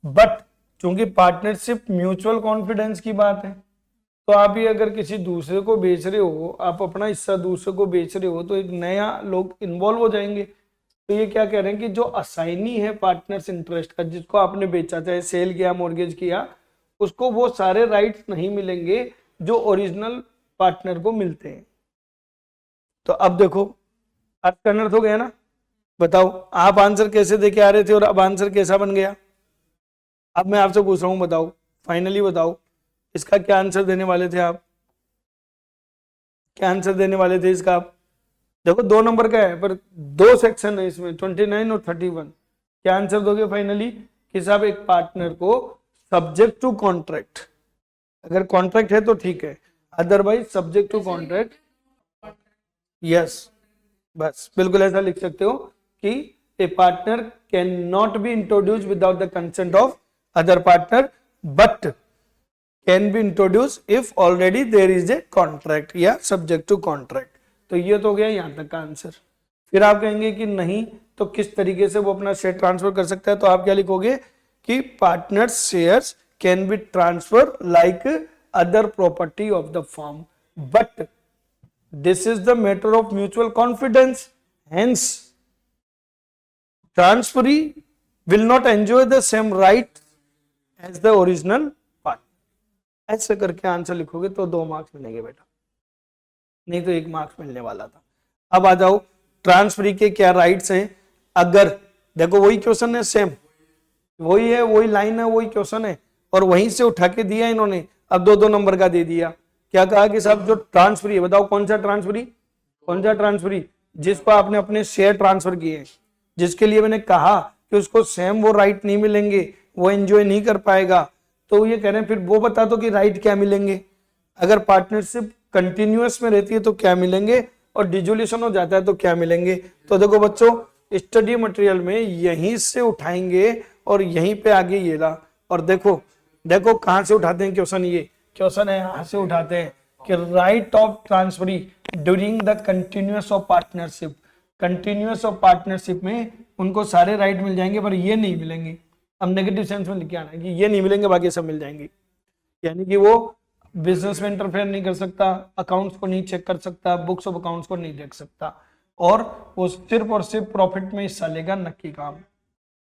बट चूंकि पार्टनरशिप म्यूचुअल कॉन्फिडेंस की बात है, तो आप ये अगर किसी दूसरे को बेच रहे हो, आप अपना हिस्सा दूसरे को बेच रहे हो, तो एक नया लोग इन्वॉल्व हो जाएंगे। तो ये क्या कह रहे हैं कि जो असाइनी है पार्टनर्स इंटरेस्ट का, जिसको आपने बेचा, चाहे सेल किया मॉर्गेज किया, उसको वो सारे राइट्स नहीं मिलेंगे जो ओरिजिनल पार्टनर को मिलते हैं। तो अब देखो अर्थ अनर्थ हो गया ना। बताओ आप आंसर कैसे देके आ रहे थे और अब आंसर कैसा बन गया। अब मैं आपसे पूछ रहा हूं, बताओ फाइनली बताओ इसका क्या आंसर देने वाले थे आप, क्या आंसर देने वाले थे इसका आप। देखो 2 नंबर का है पर 2 सेक्शन है इसमें, 29 और 31। क्या आंसर दोगे फाइनली कि साहब एक पार्टनर को सब्जेक्ट टू कॉन्ट्रैक्ट, अगर कॉन्ट्रैक्ट है तो ठीक है, otherwise subject to contract. Yes बस बिल्कुल ऐसा लिख सकते हो कि a partner can not be introduce without the consent of other partner but can be introduce if already there is a contract या सब्जेक्ट टू कॉन्ट्रैक्ट। तो ये तो गया यहां तक का आंसर। फिर आप कहेंगे कि नहीं तो किस तरीके से वो अपना शेयर ट्रांसफर कर सकता है, तो आप क्या लिखोगे कि partner shares can be transfer like other property of the firm but this is the matter of mutual confidence, hence transferee will not enjoy the same right as the original partner. ऐसे करके आंसर लिखोगे तो 2 मार्क्स मिलेंगे बेटा, नहीं तो 1 मार्क्स मिलने वाला था। अब आ जाओ ट्रांसफरी के क्या राइट्स हैं। अगर देखो वही क्वेश्चन है, सेम वही है, वही लाइन है, वही क्वेश्चन है, और वहीं से उठा के दिया इन्होंने। अब 2-2 नंबर का दे दिया। क्या कहा कि साहब जो ट्रांसफरी है, बताओ कौन सा ट्रांसफरी, कौन सा ट्रांसफरी, जिसको आपने अपने शेयर ट्रांसफर किए, जिसके लिए मैंने कहा कि उसको सेम वो राइट नहीं मिलेंगे, वो एंजॉय नहीं कर पाएगा। तो ये कह रहे हैं फिर वो बता दो कि राइट क्या मिलेंगे। अगर पार्टनरशिप कंटिन्यूअस में रहती है तो क्या मिलेंगे, और डिजोल्यूशन हो जाता है तो क्या मिलेंगे। तो देखो बच्चों, स्टडी मटेरियल में यहीं से उठाएंगे और यहीं पे आगे ये रहा। और देखो देखो कहां से उठाते हैं क्वेश्चन, ये क्वेश्चन है यहां से उठाते हैं कि right of transferee during the continuous of partnership. Continuous of partnership में उनको सारे राइट मिल जाएंगे पर ये नहीं मिलेंगे। अब नेगेटिव सेंस में लिख आना कि ये नहीं मिलेंगे, बाकी सब मिल जाएंगे। यानी कि वो बिजनेस में इंटरफेयर नहीं कर सकता, अकाउंट्स को नहीं चेक कर सकता, बुक्स ऑफ अकाउंट्स को नहीं देख सकता, और वो सिर्फ और सिर्फ प्रॉफिट में हिस्सा लेगा, नक्की काम।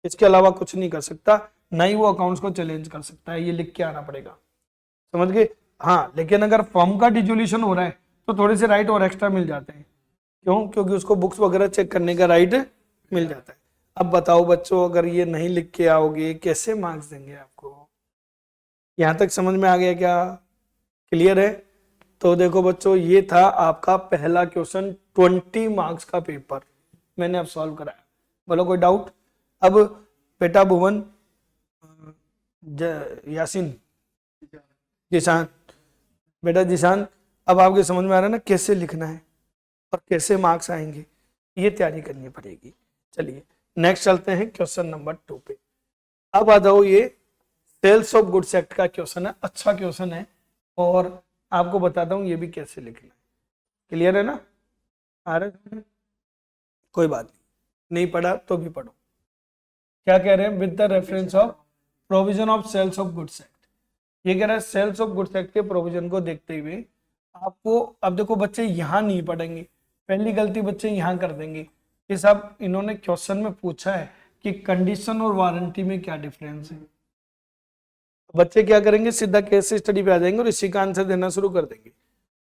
इसके अलावा कुछ नहीं कर सकता, ना ही वो अकाउंट्स को चैलेंज कर सकता है। ये लिख के आना पड़ेगा, समझ गए। हाँ, लेकिन अगर फर्म का डिजोल्यूशन हो रहा है तो थोड़े से राइट और एक्स्ट्रा मिल जाते हैं। क्यों? क्योंकि उसको बुक्स वगैरह चेक करने का राइट मिल जाता है। अब बताओ बच्चों, अगर ये नहीं लिख के आओगे कैसे मार्क्स देंगे आपको? यहां तक समझ में आ गया क्या? क्लियर है? तो देखो बच्चों, ये था आपका पहला क्वेश्चन, 20 मार्क्स का पेपर मैंने अब सॉल्व कराया। बोलो कोई डाउट? अब बेटा भुवन, यासीन, जिशान, बेटा जिशान, अब आपके समझ में आ रहा है ना कैसे लिखना है और कैसे मार्क्स आएंगे, ये तैयारी करनी पड़ेगी। चलिए नेक्स्ट चलते हैं क्वेश्चन नंबर 2 पे। अब आ जाओ, ये सेल्स ऑफ गुड्स एक्ट का क्वेश्चन है, अच्छा क्वेश्चन है, और आपको बताता हूं ये भी कैसे लिखना है। क्लियर है ना? आ रहा है? कोई बात नहीं पढ़ा तो भी पढ़ो। क्या कह रहे हैं? With the reference of provision of sales of goods act. ये कह रहा है सेल्स ऑफ गुड्स एक्ट के प्रोविजन को देखते हुए आपको, अब देखो बच्चे यहां नहीं पढ़ेंगे, पहली गलती बच्चे यहां कर देंगे कि साहब इन्होंने क्वेश्चन में पूछा है कि कंडीशन और वारंटी में क्या डिफरेंस है। बच्चे क्या करेंगे, सीधा केस स्टडी पे आ जाएंगे और इसी का आंसर देना शुरू कर देंगे।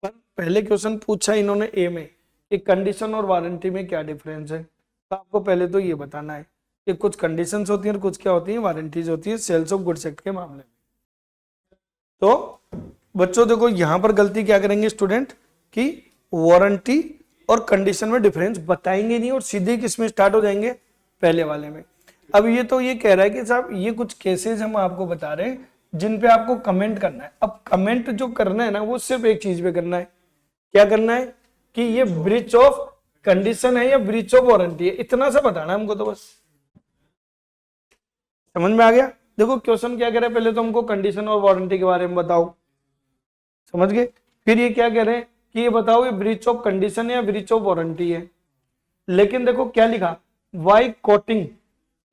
पर पहले क्वेश्चन पूछा इन्होंने ए में कि कंडीशन और वारंटी में क्या डिफरेंस है, तो आपको पहले तो ये बताना है कि कुछ कंडीशंस होती हैं और कुछ क्या होती हैं, वारंटीज होती है सेल्स ऑफ गुड्स एक्ट के मामले में। तो बच्चों देखो यहां पर गलती क्या करेंगे स्टूडेंट कि वारंटी और कंडीशन में डिफरेंस बताएंगे नहीं और सीधे किस में स्टार्ट हो जाएंगे, पहले वाले में। अब ये तो ये कह रहा है कि साहब ये कुछ केसेस हम आपको बता रहे हैं जिन पे आपको कमेंट करना है। अब कमेंट जो करना है ना, वो सिर्फ एक चीज पे करना है। क्या करना है कि ये ब्रीच ऑफ कंडीशन है या ब्रीच ऑफ वारंटी है, इतना सा बताना है हमको। तो बस समझ में आ गया। देखो क्वेश्चन क्या कह रहे हैं, पहले तो हमको कंडीशन और वारंटी के बारे में बताओ, समझ गए। फिर ये क्या कह रहे हैं कि ये बताओ ये ब्रीच ऑफ कंडीशन या ब्रीच ऑफ वारंटी है। लेकिन देखो क्या लिखा, why quoting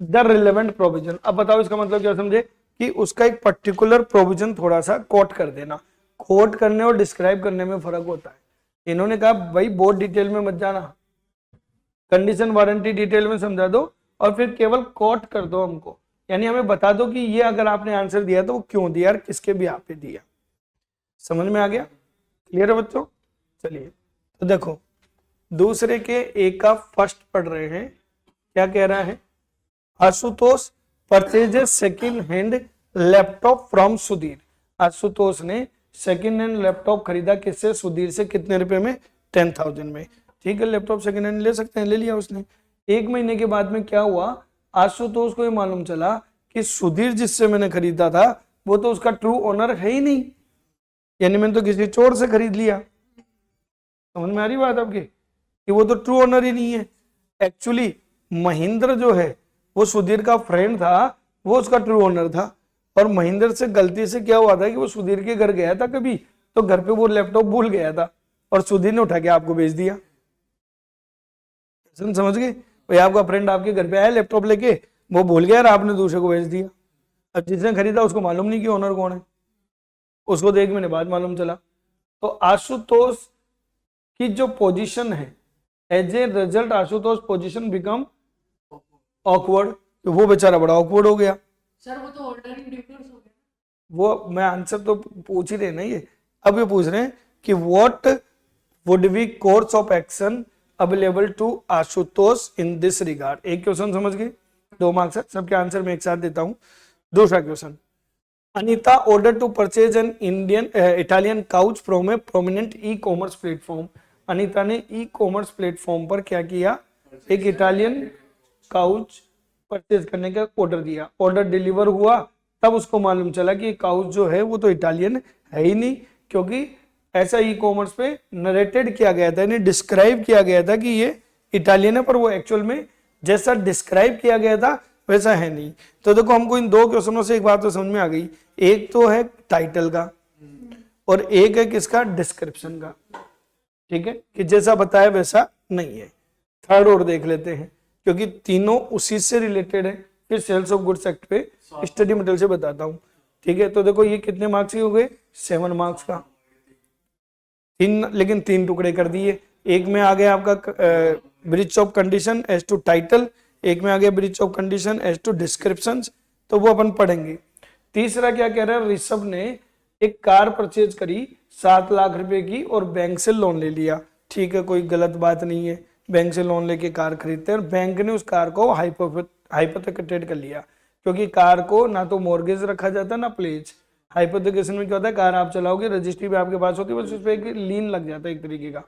the relevant provision. अब बताओ इसका मतलब क्या समझे कि उसका एक पर्टिकुलर प्रोविजन थोड़ा सा कोट कर देना। कोट करने और डिस्क्राइब करने में फर्क होता है। इन्होंने कहा भाई बहुत डिटेल में मत जाना, कंडीशन वारंटी डिटेल में समझा दो और फिर केवल कोट कर दो हमको, यानी हमें बता दो कि ये अगर आपने आंसर दिया तो वो क्यों दिया और किसके भी आप पे दिया। समझ में आ गया? क्लियर है बच्चों? चलिए तो देखो दूसरे के एक का फर्स्ट पढ़ रहे हैं। क्या कह रहा है, Ashutosh purchase second hand laptop from Sudhir. Ashutosh ने सेकेंड हैंड लैपटॉप खरीदा किससे, सुधीर से। कितने रुपए में? 10,000 में। ठीक है, लैपटॉप सेकेंड हैंड ले सकते हैं, ले लिया उसने। 1 महीने के बाद में क्या हुआ, आशुतोष को ये मालूम चला कि सुधीर जिससे मैंने खरीदा था वो तो उसका ट्रू ओनर है ही नहीं, यानी मैंने तो किसी चोर से खरीद लिया। समझ में आ रही बात आपकी कि वो तो ट्रू ओनर ही नहीं है। एक्चुअली महेंद्र जो है वो सुधीर का फ्रेंड था, वो उसका ट्रू ओनर था। और महेंद्र से गलती से क्या हुआ था कि वो सुधीर के घर गया था कभी, तो घर पे वो लैपटॉप भूल गया था और सुधीर ने उठा के आपको भेज दिया। समझ गए भाई, आपका फ्रेंड आपके घर पे आया लैपटॉप लेके, वो भूल गया और आपने दूसरे को भेज दिया। अब जिसने खरीदा उसको मालूम नहीं कि ओनर कौन है, उसको तो 1 महीने बाद मालूम चला। तो आशुतोष कि जो पोजीशन है as a result Ashutosh position become awkward, तो वो बेचारा बड़ा ऑकवर्ड हो गया। सर वो तो ऑर्डर इन डिफरेंस हो गया। वो मैं आंसर तो पूछ ही रहे ना, ये अब ये पूछ रहे हैं कि what would be course of action available to Ashutosh in this regard. एक क्वेश्चन समझ गए, 2 मार्क्स है, सबके आंसर मैं एक साथ देता हूं। दूसरा question, Anita order to purchase an Indian Italian couch from a prominent e commerce platform. Anita ने ई कॉमर्स प्लेटफॉर्म पर क्या किया, एक इटालियन काउच परचेज करने का ऑर्डर दिया। ऑर्डर डिलीवर हुआ, तब उसको मालूम चला कि काउच जो है वो तो इटालियन है ही नहीं, क्योंकि ऐसा ई कॉमर्स पे नरेटेड किया गया था, यानी डिस्क्राइब किया गया था कि ये इटालियन है, पर वो एक्चुअल में जैसा डिस्क्राइब किया गया था वैसा है नहीं। तो देखो हमको इन 2 क्वेश्चनों से एक बात तो समझ में आ गई, एक तो है टाइटल का और एक है किसका, डिस्क्रिप्शन का। ठीक है, कि जैसा बताया वैसा नहीं है। थर्ड और देख लेते हैं, क्योंकि तीनों उसी से रिलेटेड है। फिर सेल्स ऑफ गुड्स एक्ट पे स्टडी मटेरियल से बताता हूँ। ठीक है, तो देखो ये कितने मार्क्स के हो गए, 7 मार्क्स का। 3, लेकिन 3 टुकड़े कर दिए। एक में आ गया आपका breach of condition as to title, एक में आ गया breach of condition as to description, तो वो अपन पढ़ेंगे। तीसरा क्या कह रहा है, ऋषभ ने एक कार परचेज करी 7 लाख रुपए की और बैंक से लोन ले लिया। ठीक है, कोई गलत बात नहीं है, बैंक से लोन लेके कार खरीदते हैं और बैंक ने उस कार को हाइपोथेकेटेड कर लिया, क्योंकि कार को ना तो मॉर्गेज रखा जाता ना प्लेज। हाइपोथेकेशन में क्या होता है, कार आप चलाओगे, रजिस्ट्री भी आपके पास होती है, बस उस पर एक लीन लग जाता है एक तरीके का।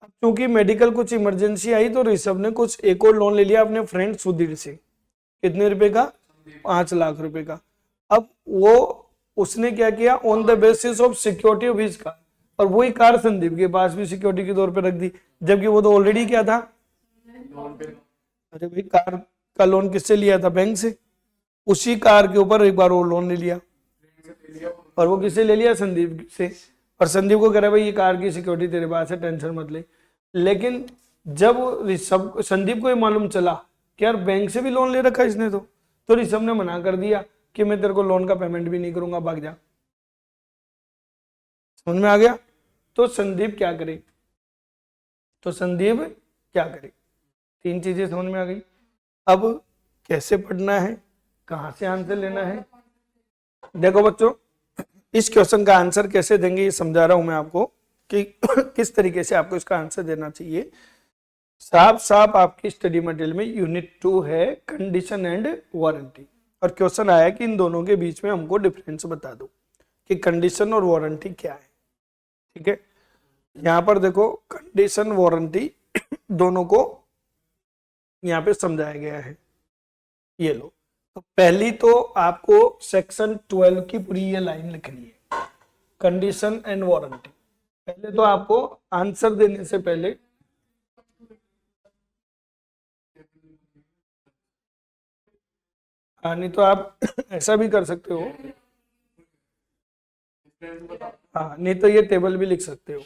अब चूंकि मेडिकल कुछ इमरजेंसी आई तो ऋषभ ने कुछ एक और लोन ले लिया अपने फ्रेंड सुधीर से। कितने रुपए का, 5 लाख रुपए का। अब वो उसने क्या किया, on the basis of security of his car, और वही कार संदीप के पास भी सिक्योरिटी के तौर पे रख दी, जबकि वो तो ऑलरेडी क्या था, अरे भाई कार का लोन किससे लिया था, बैंक से। उसी कार के ऊपर एक बार और लोन ले लिया, और वो किससे ले लिया, संदीप से। और संदीप को कह रहा है भाई ये कार की सिक्योरिटी तेरे पास है, टेंशन मत ले। लेकिन जब ऋषभ संदीप को ये मालूम चला कि यार बैंक से भी लोन ले रखा इसने, तो ऋषभ ने मना कर दिया कि मैं तेरे को लोन का पेमेंट भी नहीं करूंगा, भाग जा। समझ में आ गया। तो संदीप क्या करे, तो संदीप क्या करे, 3 चीजें समझ में आ गई। अब कैसे पढ़ना है, कहां से आंसर लेना है। देखो बच्चों, इस क्वेश्चन का आंसर कैसे देंगे ये समझा रहा हूं मैं आपको कि किस तरीके से आपको इसका आंसर देना चाहिए। साफ साफ आपकी स्टडी मटेरियल में यूनिट 2 है कंडीशन एंड वारंटी, और क्वेश्चन आया कि इन दोनों के बीच में हमको डिफरेंस बता दो कि कंडीशन और वारंटी क्या है। ठीक है, यहां पर देखो कंडीशन वारंटी दोनों को यहाँ पे समझाया गया है। ये लो, तो पहली तो आपको सेक्शन 12 की पूरी ये लाइन लिखनी है, कंडीशन एंड वारंटी। पहले तो आपको आंसर देने से पहले नहीं तो आप ऐसा भी कर सकते हो, हाँ नहीं तो ये टेबल भी लिख सकते हो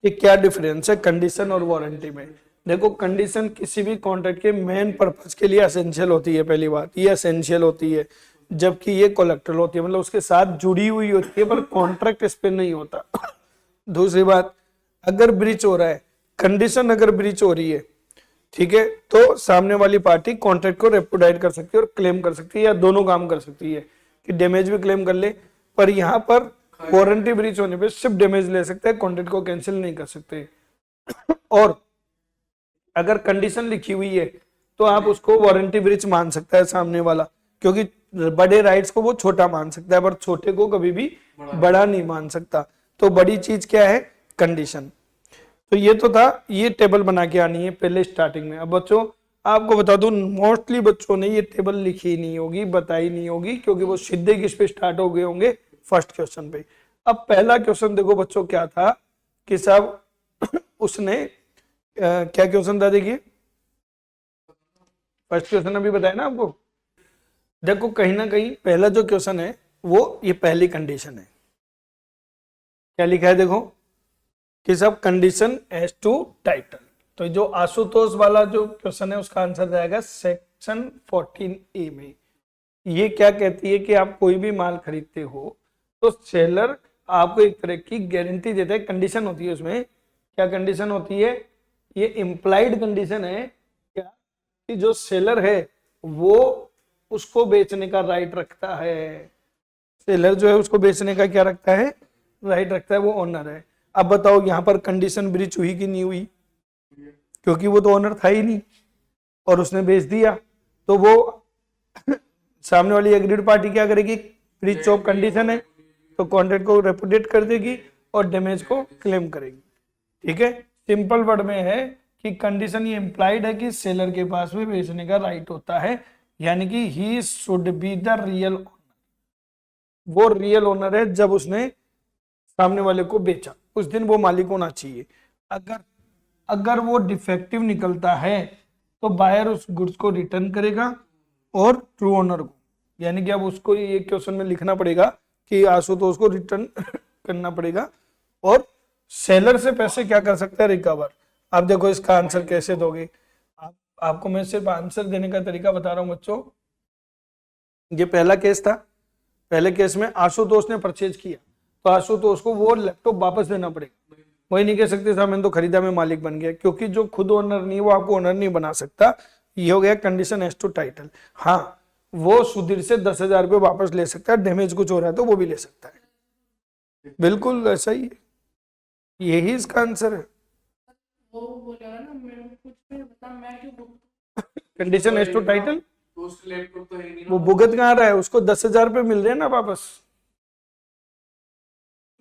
कि क्या डिफरेंस है कंडीशन और वारंटी में। देखो कंडीशन किसी भी कॉन्ट्रैक्ट के मेन पर्पस के लिए एसेंशियल होती है, पहली बात ये एसेंशियल होती है, जबकि ये कोलेक्ट्रल होती है, मतलब उसके साथ जुड़ी हुई होती है, पर कॉन्ट्रैक्ट इस पे नहीं होता। दूसरी बात, अगर ब्रीच हो रहा है, कंडीशन अगर ब्रीच हो रही है, ठीक है, तो सामने वाली पार्टी कॉन्ट्रैक्ट को रेपुडाइट कर सकती है और क्लेम कर सकती है, या दोनों काम कर सकती है कि डैमेज भी क्लेम कर ले। पर यहाँ पर वारंटी ब्रीच होने पे सिर्फ डैमेज ले सकते हैं, कॉन्ट्रैक्ट को कैंसिल नहीं कर सकते। और अगर कंडीशन लिखी हुई है तो आप उसको वारंटी ब्रीच मान सकता है सामने वाला, क्योंकि बड़े राइट्स को वो छोटा मान सकता है, पर छोटे को कभी भी बड़ा नहीं मान सकता। तो बड़ी चीज क्या है, कंडीशन। तो ये तो था, ये टेबल बना के आनी है पहले स्टार्टिंग में। अब बच्चों आपको बता दूं, मोस्टली बच्चों ने ये टेबल लिखी नहीं होगी, बताई नहीं होगी, क्योंकि वो सीधे किस पे स्टार्ट हो गए होंगे, फर्स्ट क्वेश्चन पे। अब पहला क्वेश्चन देखो बच्चों क्या था कि साहब उसने क्या क्वेश्चन था, देखिए फर्स्ट क्वेश्चन अभी बताया ना आपको। देखो कहीं ना कहीं पहला जो क्वेश्चन है वो ये पहली कंडीशन है। क्या लिखा है देखो कि सब कंडीशन एज टू टाइटल। तो जो आशुतोष वाला जो क्वेश्चन है उसका आंसर जाएगा सेक्शन 14A में। ये क्या कहती है कि आप कोई भी माल खरीदते हो तो सेलर आपको एक तरह की गारंटी देता है, कंडीशन होती है उसमें क्या कंडीशन होती है? ये इम्प्लाइड कंडीशन है क्या कि जो सेलर है वो उसको बेचने का राइट रखता है। सेलर जो है उसको बेचने का क्या रखता है? राइट रखता है, वो ओनर है। अब बताओ यहाँ पर कंडीशन ब्रीच हुई कि नहीं हुई? क्योंकि वो तो ओनर था ही नहीं और उसने बेच दिया, तो वो सामने वाली एग्रीड पार्टी क्या करेगी? ब्रीच ऑफ कंडीशन है तो कॉन्ट्रैक्ट को रेपुडिएट कर देगी और डैमेज को क्लेम करेगी। ठीक है, सिंपल वर्ड में है कि कंडीशन ये इंप्लाइड है कि सेलर के पास भी बेचने का राइट होता है, यानी कि he should be the real owner. वो रियल ओनर है जब उसने सामने वाले को बेचा, उस दिन वो मालिक होना चाहिए। अगर वो डिफेक्टिव निकलता है तो बायर उस गुड्स को रिटर्न करेगा और ट्रू ओनर को, यानी कि अब उसको ये क्वेश्चन में लिखना पड़ेगा कि आशुतोष को रिटर्न करना पड़ेगा और सेलर से पैसे क्या कर सकता है? रिकवर। अब देखो इसका आंसर कैसे दोगे? आपको मैं सिर्फ आंसर देने का तरीका बता रहा हूं बच्चों। ये पहला केस था, पहले केस में आशुतोष ने परचेज किया तो आशुतोष को वो लैपटॉप वापस देना पड़ेगा। वही नहीं कह सकते साहब मैंने तो खरीदा, मैं मालिक बन गया, क्योंकि जो खुद ओनर नहीं वो आपको ओनर नहीं बना सकता। ये हो गया कंडीशन एज टू टाइटल। हाँ, वो सुधीर से 10,000 रुपये वापस ले सकता है, डैमेज कुछ हो रहा है तो वो भी ले सकता है। बिल्कुल ऐसा ही है, यही इसका आंसर है। वो बोलेगा ना मैं कुछ नहीं बता, मैं क्यों भुगतूं? कंडीशन एज टू टाइटल, उस लैपटॉप तो है नहीं ना, वो भुगत कहाँ रहा है? उसको 10,000 रुपये मिल रहे हैं ना वापस,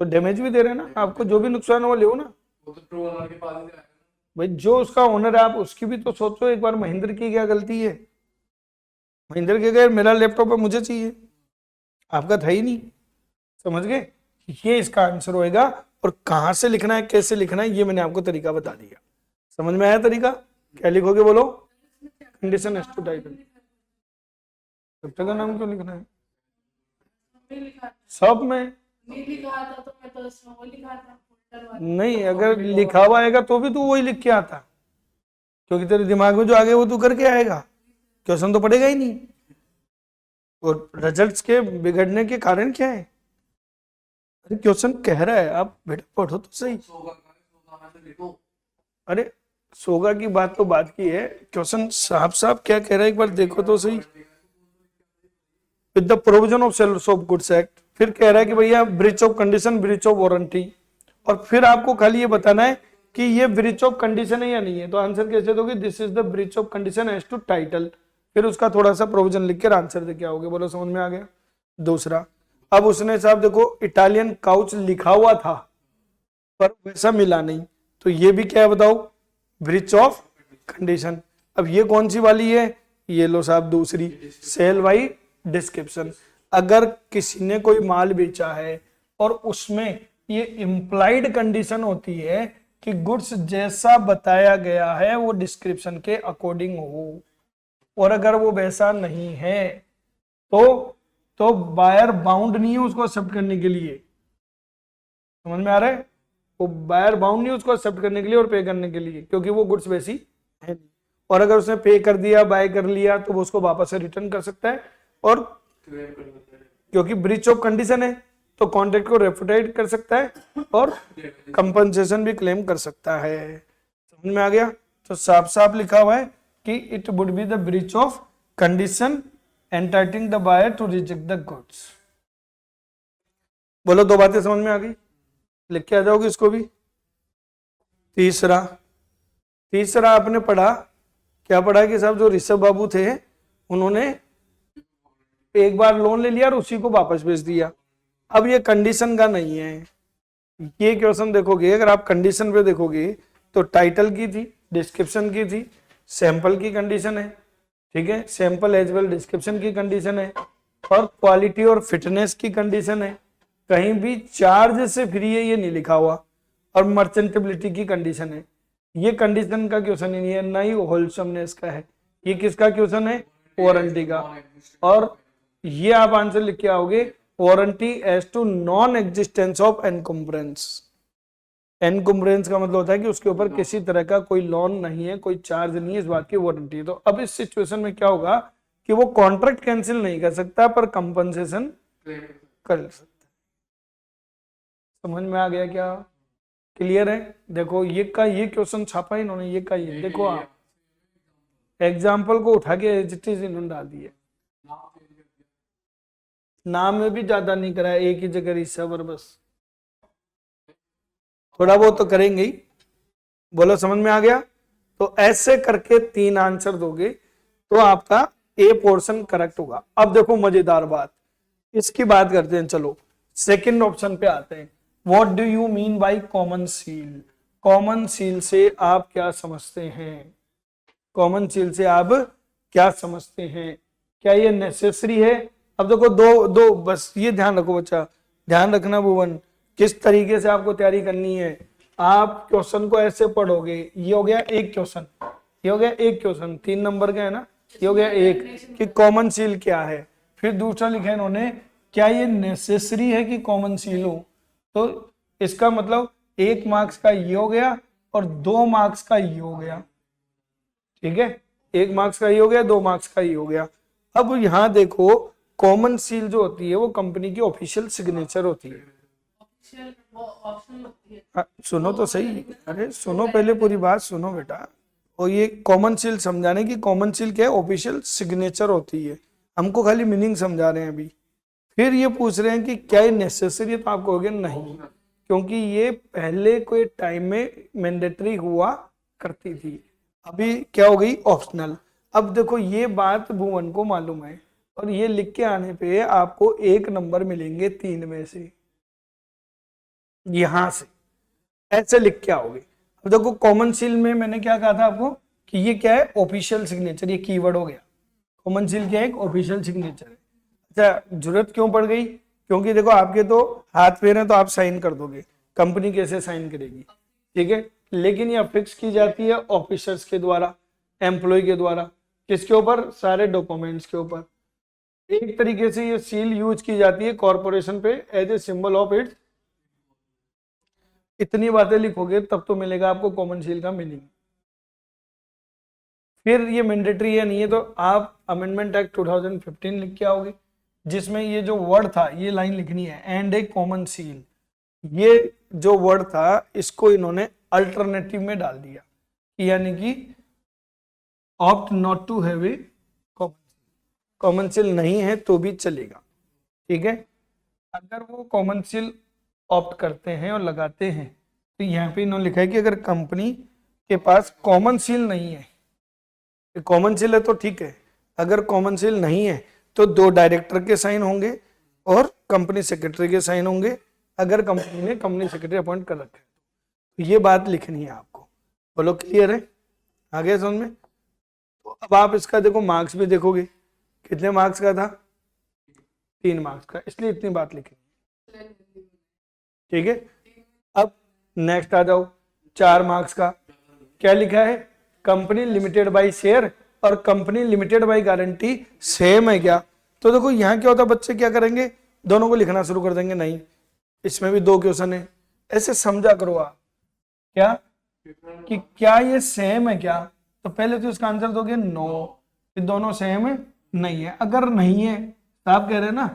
तो डैमेज भी दे रहे हैं ना आपको, जो भी नुकसान हो ले ना। वो तो ट्रू ओनर के पास ही जाएगा। भाई जो उसका ओनर है आप उसकी भी तो सोचो एक बार, महेंद्र की क्या गलती है? महेंद्र के गए मेरा लैपटॉप है मुझे चाहिए, आपका था ही नहीं। समझ गए? ये इसका आंसर होएगा। और कहां से लिखना है कैसे लिखना है ये मैंने आपको तरीका बता दिया। समझ में आया तरीका? क्या लिखोगे बोलो? Condition as to title. Chapter का नाम क्यों लिखना है? मैं लिखा सब में नहीं लिखा था तो मैं तो इसमें वो लिखा था फोल्डर वाला। नहीं, अगर लिखा हुआ आएगा तो भी तू वही लिख के आता, क्योंकि तेरे दिमाग में जो आ गया वो तू करके आएगा, क्वेश्चन तो पड़ेगा ही नहीं। और रिजल्ट्स के बिगड़ने के कारण क्या है? अरे क्वेश्चन कह रहा है, आप बेटा पढ़ो तो सही। सोगा से देखो, अरे सोगा की बात तो बात की है, क्वेश्चन साफ साफ क्या कह रहा है एक बार देखो तो सही। With the provision of sellers of goods act, फिर कह रहा है कि भैया breach of condition, breach of warranty, और फिर आपको खाली ये बताना है कि ये ब्रीच ऑफ कंडीशन है या नहीं है। तो आंसर कैसे दोगे? This is the breach of condition as to title, फिर उसका थोड़ा सा प्रोविजन लिख कर आंसर दे के आओगे। बोलो समझ में आ गया? दूसरा, अब उसने साहब देखो इटालियन काउच लिखा हुआ था पर वैसा मिला नहीं, तो ये भी क्या है बताओ? Breach of condition. अब ये कौन सी वाली है? ये लो साहब दूसरी, सेल बाई डिस्क्रिप्शन। अगर किसी ने कोई माल बेचा है और उसमें ये इम्प्लाइड कंडीशन होती है कि गुड्स जैसा बताया गया है वो डिस्क्रिप्शन के अकॉर्डिंग हो, और अगर वो वैसा नहीं है तो बायर बाउंड नहीं है उसको एक्सेप्ट करने के लिए। समझ में आ रहा है? वो बायर बाउंड नहीं है उसको एक्सेप्ट करने के लिए और पे करने के लिए, क्योंकि वो गुड्स वैसी है नहीं। और अगर उसने पे कर दिया, बाय कर लिया, तो वो उसको वापस से रिटर्न कर सकता है, और क्लेम कर सकते हैं। क्योंकि ब्रीच ऑफ कंडीशन है तो कॉन्ट्रैक्ट को रेपुटेट कर सकता है और कंपनसेशन भी क्लेम कर सकता है। समझ में आ गया? तो साफ साफ लिखा हुआ है कि it would be the breach of condition entitling the buyer to reject the goods. बोलो, दो बातें समझ में आ गई? लिख के आ जाओगे इसको भी। तीसरा आपने पढ़ा, क्या पढ़ा कि साहब जो ऋषभ बाबू थे उन्होंने एक बार लोन ले लिया और उसी को वापस भेज दिया। अब ये कंडीशन का नहीं है। ये क्वेश्चन देखोगे, अगर आप कंडीशन पे देखोगे तो टाइटल की थी, डिस्क्रिप्शन की थी, सैंपल की कंडीशन है, ठीक है, सैंपल एज वेल डिस्क्रिप्शन की कंडीशन है, और क्वालिटी और फिटनेस की कंडीशन है। कहीं भी चार्ज से फ्री है ये नहीं लिखा हुआ, और मर्चेंटेबिलिटी की कंडीशन है। ये कंडीशन का क्वेश्चन ही नहीं है, ना ही होलसमनेस का है। ये किसका क्वेश्चन है? वारंटी का। और ये आप आंसर लिख के आओगे, warranty as to non existence of encumbrance. Encumbrance का मतलब होता है कि उसके ऊपर किसी तरह का कोई लोन नहीं है, कोई चार्ज नहीं है, इस बात की वारंटी है। तो अब इस सिचुएशन में क्या होगा कि वो कॉन्ट्रैक्ट कैंसिल नहीं कर सकता पर कंपनसेशन कर सकता है। समझ में आ गया क्या? क्लियर है? देखो ये का ये क्वेश्चन छापा इन्होंने, ये का ये देखो, आप एग्जाम्पल को उठा के एज इट इज इन्होंने डाल दिए, नाम में भी ज्यादा नहीं करा, एक ही जगह रिसर्वर बस, थोड़ा बहुत तो करेंगे ही। बोलो समझ में आ गया? तो ऐसे करके 3 आंसर दोगे तो आपका ए पोर्शन करेक्ट होगा। अब देखो मजेदार बात, इसकी बात करते हैं। चलो सेकंड ऑप्शन पे आते हैं। What do you mean by common seal? Common seal से आप क्या समझते हैं? कॉमन सील से आप क्या समझते हैं? क्या ये नेसेसरी है? अब देखो दो दो बस ये ध्यान रखो बच्चा, ध्यान रखना भुवन, किस तरीके से आपको तैयारी करनी है। आप क्वेश्चन को ऐसे पढ़ोगे, ये हो गया एक क्वेश्चन, ये हो गया एक क्वेश्चन, 3 नंबर का है ना, ये हो गया एक कि कॉमन सील क्या है। फिर दूसरा लिखा है इन्होंने, क्या ये नेसेसरी है कि कॉमन सील हो? तो इसका मतलब 1 मार्क्स का ये हो गया और 2 मार्क्स का ये हो गया, ठीक है, 1 मार्क्स का ये हो गया, 2 मार्क्स का ये हो गया। अब यहाँ देखो कॉमन सील जो होती है वो कंपनी की ऑफिशियल सिग्नेचर होती है। ऑप्शन लगती है। हाँ, सुनो तो सही, अरे सुनो पहले पूरी बात सुनो बेटा। और ये कॉमन सील समझाने की, कॉमन सील क्या है? ऑफिशियल सिग्नेचर होती है। हमको खाली मीनिंग समझा रहे हैं अभी। फिर ये पूछ रहे हैं कि क्या ये नेसेसरी है, तो आप कहोगे नहीं, क्योंकि ये पहले कोई टाइम में मैंडेटरी हुआ करती थी, अभी क्या हो गई? ऑप्शनल। अब देखो ये बात भुवन को मालूम है और ये लिख के आने पे आपको 1 नंबर मिलेंगे 3 में से, यहां से ऐसे लिख के आओगे। अब देखो कॉमन सील में मैंने क्या कहा था आपको कि ये क्या है? ऑफिशियल सिग्नेचर, ये कीवर्ड हो गया। कॉमन सील क्या है? एक ऑफिशियल सिग्नेचर है। अच्छा, जरूरत क्यों पड़ गई? क्योंकि देखो आपके तो हाथ पैर हैं तो आप साइन कर दोगे, कंपनी कैसे साइन करेगी, ठीक है, लेकिन यह फिक्स की जाती है ऑफिसर्स के द्वारा, एम्प्लॉय के द्वारा, किसके ऊपर? सारे डॉक्यूमेंट्स के ऊपर। एक तरीके से ये सील यूज की जाती है कॉर्पोरेशन पे as a symbol of its. इतनी बातें लिखोगे तब तो मिलेगा आपको कॉमन सील का मीनिंग। फिर ये मैंडेटरी है नहीं है तो आप अमेंडमेंट एक्ट 2015 लिख के आओगे, जिसमें ये जो वर्ड था ये लाइन लिखनी है, एंड ए कॉमन सील। ये जो वर्ड था इसको इन्होंने अल्टरनेटिव में डाल दिया, यानी कि opt not to have a common seal. Common seal नहीं है तो भी चलेगा, ठीक है। अगर वो कॉमन सील ऑप्ट करते हैं और लगाते हैं तो यहाँ पे इन्होंने लिखा है कि अगर कंपनी के पास कॉमन सील नहीं है, कॉमन सील है तो ठीक है, अगर कॉमन सील नहीं है तो 2 डायरेक्टर के साइन होंगे और कंपनी सेक्रेटरी के साइन होंगे, अगर कंपनी ने कंपनी सेक्रेटरी अपॉइंट कर रखे तो ये बात लिखनी है आपको। बोलो क्लियर है? आगे समझ में? तो अब आप इसका देखो मार्क्स भी देखोगे, कितने मार्क्स का था? 3 मार्क्स का, इसलिए इतनी बात लिखी, ठीक है। अब नेक्स्ट आ जाओ, 4 मार्क्स का क्या लिखा है? कंपनी लिमिटेड बाय शेयर और company limited by guarantee same है क्या? तो देखो यहाँ क्या होता है, बच्चे क्या करेंगे, दोनों को लिखना शुरू कर देंगे, नहीं इसमें भी 2 क्वेश्चन है, ऐसे समझा करो आप क्या कि क्या ये सेम है क्या? तो पहले तो इसका आंसर दोगे नो, फिर दोनों सेम है नहीं है। अगर नहीं है साहब कह रहे हैं ना,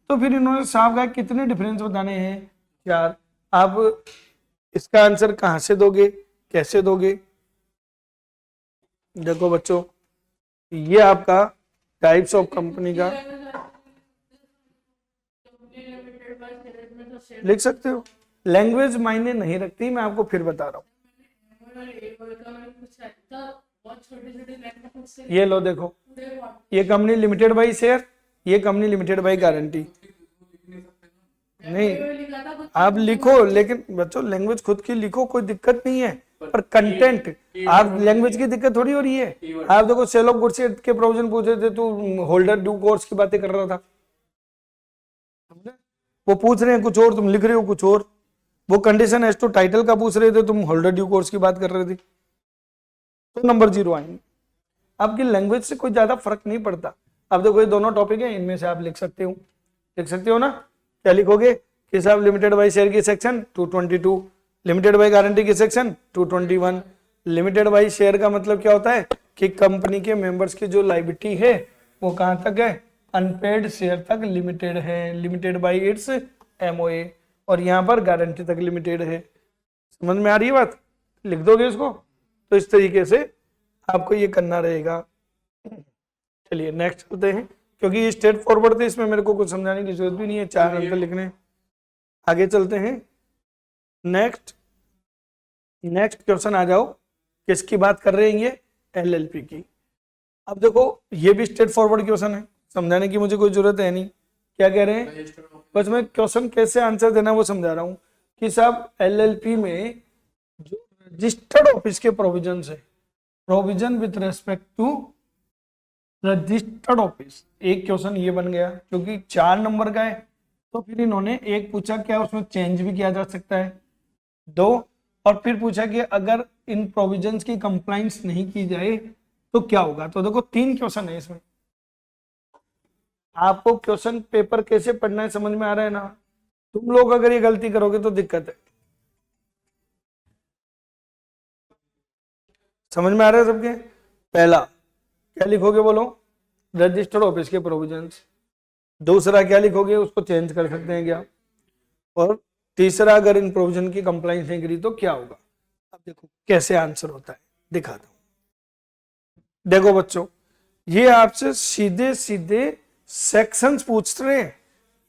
तो फिर इन्होंने साहब कहा कितने डिफरेंस बताने हैं? 4। आप इसका आंसर कहां से दोगे, कैसे दोगे? देखो बच्चों, ये आपका टाइप्स ऑफ कंपनी का लिख सकते हो। लैंग्वेज मायने नहीं रखती, मैं आपको फिर बता रहा हूँ। ये लो देखो, ये कंपनी लिमिटेड बाय शेयर, ये कंपनी लिमिटेड बाय गारंटी। नहीं आप लिखो, लेकिन बच्चों लैंग्वेज खुद की लिखो, कोई दिक्कत नहीं है, पर कंटेंट आप लैंग्वेज की दिक्कत थोड़ी हो रही है। आप देखो सेल ऑफ गुड्स के प्रोविजन पूछ रहे थे, तो होल्डर ड्यू कोर्स की बातें कर रहा था, वो पूछ रहे हैं कुछ और, तुम लिख रहे हो कुछ और। वो कंडीशन एज टू टाइटल का पूछ रहे थे, तुम होल्डर ड्यू कोर्स की बात कर रहे थे, तो नंबर 0 आएंगे। आपकी लैंग्वेज से कोई ज्यादा फर्क नहीं पड़ता। अब देखो ये दोनों टॉपिक है, इनमें से आप लिख सकते हो ना। क्या लिखोगे कि साहब लिमिटेड बाय शेयर की सेक्शन 222, लिमिटेड बाय गारंटी की सेक्शन 221। लिमिटेड बाय शेयर का मतलब क्या होता है कि कंपनी के मेंबर्स की जो लायबिलिटी है वो कहां तक है? अनपेड शेयर तक लिमिटेड है, लिमिटेड बाय इट्स एमओए, और यहाँ पर गारंटी तक लिमिटेड है। समझ में आ रही है बात? लिख दोगे इसको? तो इस तरीके से आपको ये करना रहेगा। चलिए नेक्स्ट चलते हैं, क्योंकि ये स्ट्रेट फॉरवर्ड थे, इसमें मेरे को कुछ समझाने की जरूरत भी नहीं है, 4 आंसर लिखने। आगे चलते हैं। नेक्स्ट क्वेश्चन आ जाओ। किसकी बात कर रहे हैं ये? एलएलपी की। अब देखो ये भी स्ट्रेट फॉरवर्ड क्वेश्चन है, समझाने की मुझे कोई जरूरत है नहीं। क्या कह रहे हैं? बस मैं क्वेश्चन कैसे आंसर देना वो समझा रहा हूँ कि साहब एलएलपी में जो रजिस्टर्ड ऑफिस के प्रोविजन है, provision with respect to registered office, एक क्वेश्चन ये बन गया क्योंकि 4 नंबर का है। तो फिर इन्होंने एक पूछा क्या उसमें चेंज भी किया जा सकता है, 2, और फिर पूछा कि अगर इन प्रोविजंस की कंप्लाइंस नहीं की जाए तो क्या होगा। तो देखो 3 क्वेश्चन है इसमें। आपको क्वेश्चन पेपर कैसे पढ़ना है समझ में आ रहा है ना? तुम लोग अगर ये गलती करोगे तो दिक्कत है। समझ में आ रहा है सबके? पहला क्या लिखोगे बोलो? रजिस्टर्ड ऑफिस के प्रोविजंस। दूसरा क्या लिखोगे? उसको चेंज कर सकते हैं क्या? और तीसरा अगर इन प्रोविजन की कंप्लाइंस नहीं करी तो क्या होगा। अब देखो कैसे आंसर होता है, दिखाता हूं। देखो बच्चों, ये आपसे सीधे सीधे सेक्शंस पूछ रहे हैं।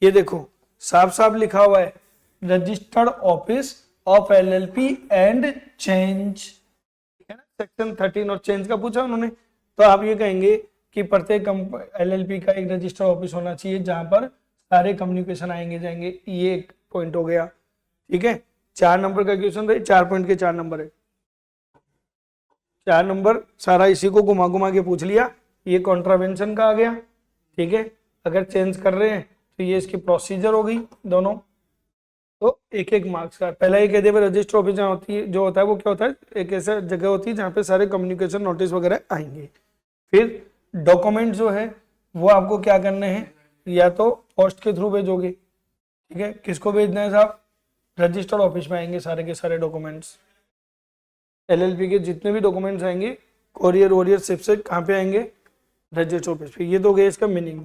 ये देखो साफ साफ लिखा हुआ है, registered office of LLP and change, है ना? सेक्शन 13 और चेंज का पूछा उन्होंने। तो आप ये कहेंगे कि प्रत्येक एलएलपी का एक रजिस्टर्ड ऑफिस होना चाहिए जहां पर सारे कम्युनिकेशन आएंगे जाएंगे। ये एक पॉइंट हो गया, ठीक है। 4 नंबर का क्वेश्चन था, 4 पॉइंट के 4 नंबर है। 4 नंबर सारा इसी को घुमा घुमा के पूछ लिया। ये कॉन्ट्रावेंशन का आ गया, ठीक है। अगर चेंज कर रहे हैं तो ये इसकी प्रोसीजर हो गई दोनों। तो एक एक मार्क्स का पहला ये कह दिया रजिस्टर ऑफिस जहाँ होती है, जो होता है वो क्या होता है, एक ऐसा जगह होती है जहाँ पे सारे कम्युनिकेशन नोटिस वगैरह आएंगे। फिर डॉक्यूमेंट जो है वो आपको क्या करने हैं, या तो पोस्ट के थ्रू भेजोगे, ठीक है। किसको भेजना है साहब? रजिस्टर्ड ऑफिस में आएंगे सारे के सारे डॉक्यूमेंट्स। एलएलपी के जितने भी डॉक्यूमेंट्स आएंगे कोरियर वोरियर शिप से कहाँ पे आएंगे? रजिस्टर्ड ऑफिस पे। ये तो गया इसका मीनिंग,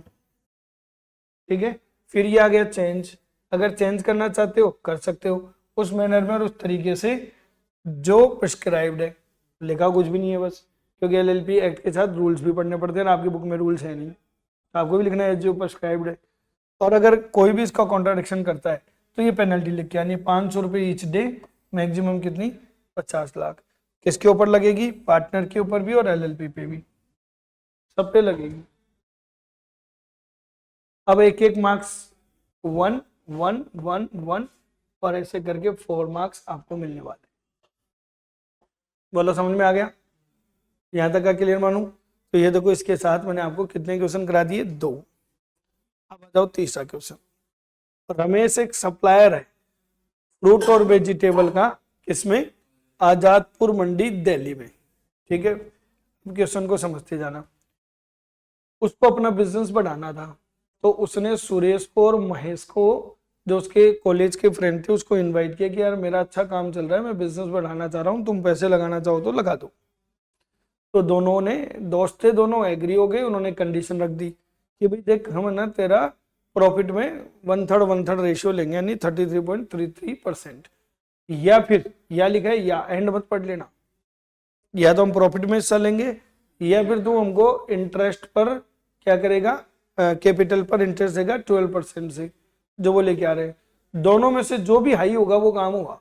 ठीक है। फिर ये आ गया चेंज। अगर चेंज करना चाहते हो कर सकते हो उस मैनर में और उस तरीके से जो प्रिस्क्राइब्ड है। लिखा कुछ भी नहीं है बस, क्योंकि एलएलपी एक्ट के साथ रूल्स भी पढ़ने पड़ते हैं, आपकी बुक में रूल्स है नहीं, आपको भी लिखना है जो प्रिस्क्राइब्ड है। और अगर कोई भी इसका कॉन्ट्राडिक्शन करता है तो ये पेनल्टी लिख के आनी है, 500 रुपये ईच डे, मैक्सिमम कितनी? 50 लाख। किसके ऊपर लगेगी? पार्टनर के ऊपर भी और एलएलपी पे भी, सब पे लगेगी। अब एक एक मार्क्स 1 1 1 1 और ऐसे करके 4 मार्क्स आपको मिलने वाले। बोलो समझ में आ गया? यहां तक का क्लियर मानूं? तो ये देखो इसके साथ मैंने आपको कितने क्वेश्चन करा दिए? 2। अब आ जाओ तीसरा क्वेश्चन। रमेश एक सप्लायर है फ्रूट और वेजिटेबल का, किसमें? आजादपुर मंडी दिल्ली में, ठीक है। क्वेश्चन को समझते जाना। उसको अपना बिजनेस बढ़ाना था, तो उसने सुरेश को और महेश को, जो उसके कॉलेज के फ्रेंड थे, उसको इनवाइट किया कि यार मेरा अच्छा काम चल रहा है, मैं बिजनेस बढ़ाना चाह रहा हूँ, तुम पैसे लगाना चाहो तो लगा दो। तो दोनों ने, दोस्त थे दोनों, एग्री हो गए। उन्होंने कंडीशन रख दी कि भाई देख हम ना तेरा प्रॉफिट में 1/3 रेशियो लेंगे, यानी 33.33%। या फिर या लिखा है, या एंड मत पढ़ लेना, या तो हम प्रॉफिट में हिस्सा लेंगे या फिर तू हमको इंटरेस्ट पर क्या करेगा, कैपिटल पर इंटरेस्ट देगा 12% से, जो वो लेके आ रहे हैं। दोनों में से जो भी हाई होगा वो काम होगा,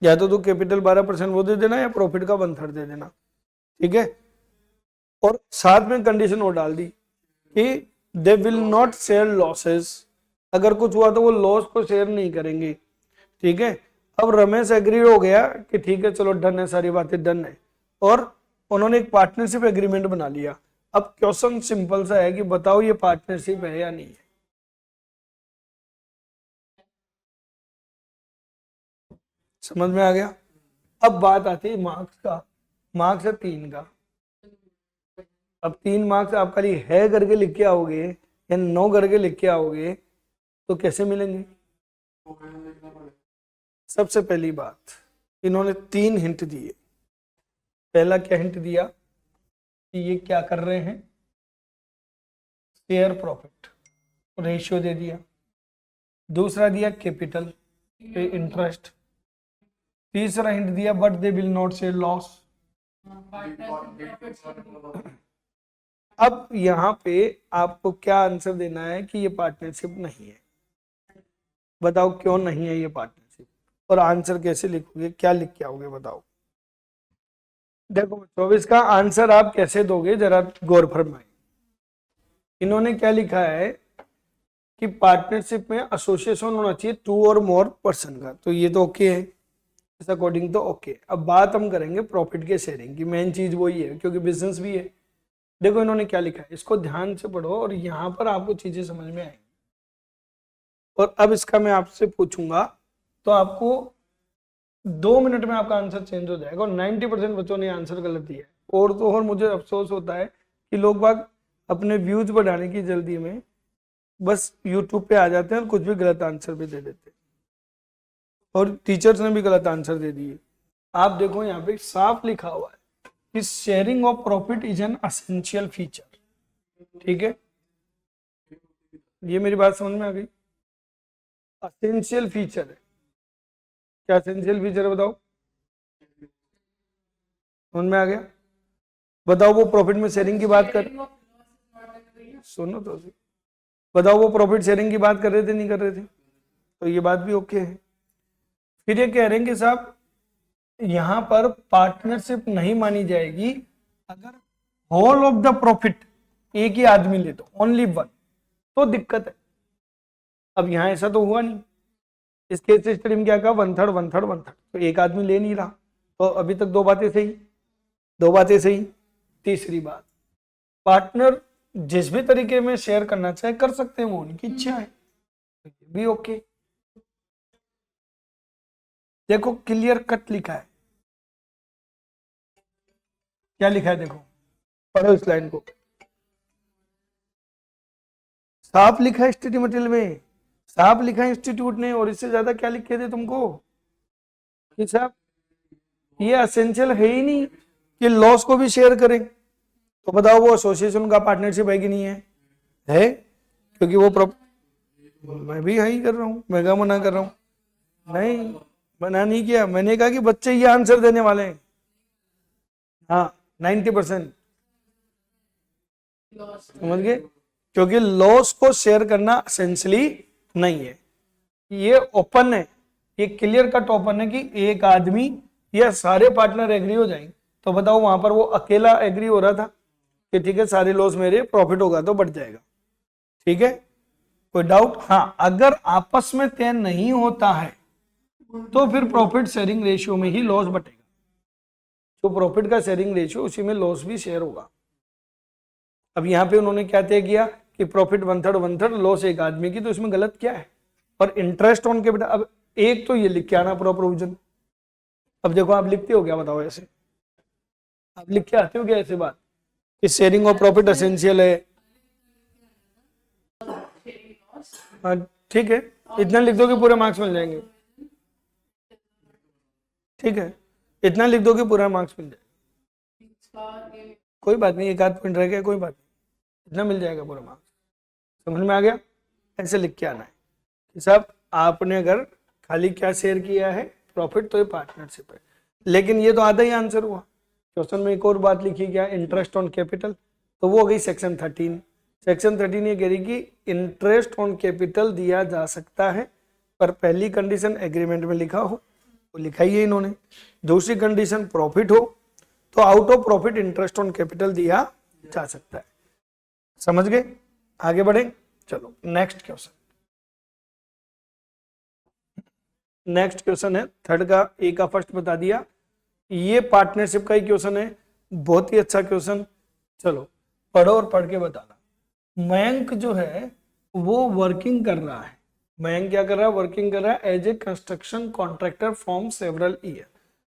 या तो तू कैपिटल 12% वो दे देना या प्रॉफिट का 1/3 दे देना, ठीक है। और साथ में कंडीशन और डाल दी कि they will not share losses, अगर कुछ हुआ तो वो लॉस को शेयर नहीं करेंगे, ठीक है। अब रमेश एग्री हो गया कि ठीक है चलो डन है, सारी बातें डन है, और उन्होंने एक पार्टनरशिप एग्रीमेंट बना लिया। अब क्वेश्चन सिंपल सा है कि बताओ ये पार्टनरशिप है या नहीं है? समझ में आ गया? अब बात आती है मार्क्स का। मार्क्स है 3 का। अब 3 मार्क्स आप खाली है करके लिख के आओगे या नो करके लिख के आओगे तो कैसे मिलेंगे? सबसे पहली बात, इन्होंने 3 हिंट दिए। पहला क्या हिंट दिया कि ये क्या कर रहे हैं, शेयर प्रॉफिट रेशियो दे दिया। दूसरा दिया कैपिटल पे इंटरेस्ट, तीसरा हिंट दिया, but they will not share loss. अब यहाँ पे आपको क्या आंसर देना है कि ये पार्टनरशिप नहीं है। बताओ क्यों नहीं है ये पार्टनरशिप, और आंसर कैसे लिखोगे, क्या लिख के आओगे बताओ। देखो बच्चों, अब इसका आंसर आप कैसे दोगे जरा गौर फरमाए। इन्होंने क्या लिखा है कि पार्टनरशिप में एसोसिएशन होना चाहिए 2 और मोर पर्सन का, तो ये तो ओके है, इस अकॉर्डिंग तो ओके। अब बात हम करेंगे प्रॉफिट के शेयरिंग की, मेन चीज वही है क्योंकि बिजनेस भी है। देखो इन्होंने क्या लिखा है, इसको ध्यान से पढ़ो और यहाँ पर आपको चीजें समझ में आएंगी। और अब इसका मैं आपसे पूछूंगा तो आपको 2 मिनट में आपका आंसर चेंज हो जाएगा, और 90% बच्चों ने आंसर गलत दिया है। और तो और मुझे अफसोस होता है कि लोग बाग अपने व्यूज बढ़ाने की जल्दी में बस यूट्यूब पे आ जाते हैं और कुछ भी गलत आंसर भी दे देते हैं, और टीचर्स ने भी गलत आंसर दे दिए। आप देखो यहाँ पे साफ लिखा हुआ है कि sharing of profit is an essential feature. ठीक है, ये मेरी बात समझ में आ गई। एसेंशियल फीचर है, क्या एसेंशियल फीचर है बताओ, समझ में आ गया। बताओ वो प्रॉफिट में शेयरिंग की बात कर, सुनो तो सही, बताओ वो प्रॉफिट शेयरिंग की बात कर रहे थे नहीं कर रहे थे, तो ये बात भी ओके है। फिर ये कह रहे हैं कि साहब यहां पर पार्टनरशिप नहीं मानी जाएगी अगर होल ऑफ द प्रॉफिट एक ही आदमी ले तो, ओनली वन, तो दिक्कत है। अब यहां ऐसा तो हुआ नहीं, इस केस स्टडी में क्या कहा, 1/3 1/3 1/3, तो एक आदमी ले नहीं रहा, तो अभी तक 2 बातें सही, 2 बातें सही। तीसरी बात, पार्टनर जिस भी तरीके में शेयर करना चाहे कर सकते हैं, वो उनकी इच्छा है, तो ये भी ओके। देखो क्लियर कट लिखा है, क्या लिखा है देखो, पढ़ो इस लाइन को, साफ लिखा है स्टडी मटेरियल में, साफ लिखा है इंस्टीट्यूट ने, और इससे ज्यादा क्या लिख के दे तुमको कि साहब ये एसेंशियल है ही नहीं कि लॉस को भी शेयर करें। तो बताओ वो एसोसिएशन का पार्टनरशिप है कि नहीं है क्योंकि वो मैं भी यही कर रहा हूँ, मैं क्या मना कर रहा हूँ, नहीं मना नहीं किया, मैंने कहा कि बच्चे ये आंसर देने वाले हैं। हाँ 90% समझ गए, क्योंकि लॉस को शेयर करना एसेंशियली नहीं है, ये ओपन है, ये क्लियर कट ओपन है कि एक आदमी या सारे पार्टनर एग्री हो जाएंगे। तो बताओ वहां पर वो अकेला एग्री हो रहा था कि ठीक है सारे लॉस मेरे, प्रॉफिट होगा तो बढ़ जाएगा। ठीक है, कोई डाउट। हाँ अगर आपस में तय नहीं होता है तो फिर प्रॉफिट शेयरिंग रेशियो में ही लॉस बटेगा, तो प्रॉफिट का शेयरिंग रेशियो उसी में लॉस भी शेयर होगा। अब यहाँ पे उन्होंने क्या तय किया कि प्रॉफिट 1/3 1/3, लॉस एक आदमी की, तो इसमें गलत क्या है। और इंटरेस्ट ऑन कैपिटल, अब एक तो ये लिख के आना पूरा प्रोविजन। अब देखो आप लिखते हो क्या, बताओ ऐसे आप लिख के आते हो क्या ऐसे बात कि शेयरिंग ऑफ प्रॉफिट एसेंशियल है। हाँ ठीक है, इतना लिख दो कि पूरे मार्क्स मिल जाएंगे। ठीक है, इतना लिख दो कि पूरा मार्क्स मिल जाएगा, कोई बात नहीं, एक आध पॉइंट रह गया, कोई बात नहीं, इतना मिल जाएगा पूरा मार्क्स। समझ में आ गया, ऐसे लिख के आना है कि साहब आपने अगर खाली क्या शेयर किया है प्रॉफिट, तो ये पार्टनरशिप है। लेकिन ये तो आधा ही आंसर हुआ। क्वेश्चन में एक और बात लिखी क्या, इंटरेस्ट ऑन कैपिटल, तो वो हो गई सेक्शन 13। सेक्शन 13 ये कह रही कि इंटरेस्ट ऑन कैपिटल दिया जा सकता है, पर पहली कंडीशन एग्रीमेंट में लिखा हो, वो लिखा ही है इन्होंने। दूसरी कंडीशन प्रॉफिट हो, तो out of profit interest on capital दिया जा सकता है। समझ गए, आगे बढ़े, चलो नेक्स्ट क्वेश्चन। नेक्स्ट क्वेश्चन है थर्ड का, ए का फर्स्ट बता दिया, ये पार्टनरशिप का ही क्वेश्चन है, बहुत ही अच्छा क्वेश्चन। चलो पढ़ो और पढ़ के बताना। मयंक जो है वो वर्किंग कर रहा है, मयंक क्या कर रहा है, वर्किंग कर रहा है as a construction contractor from several year,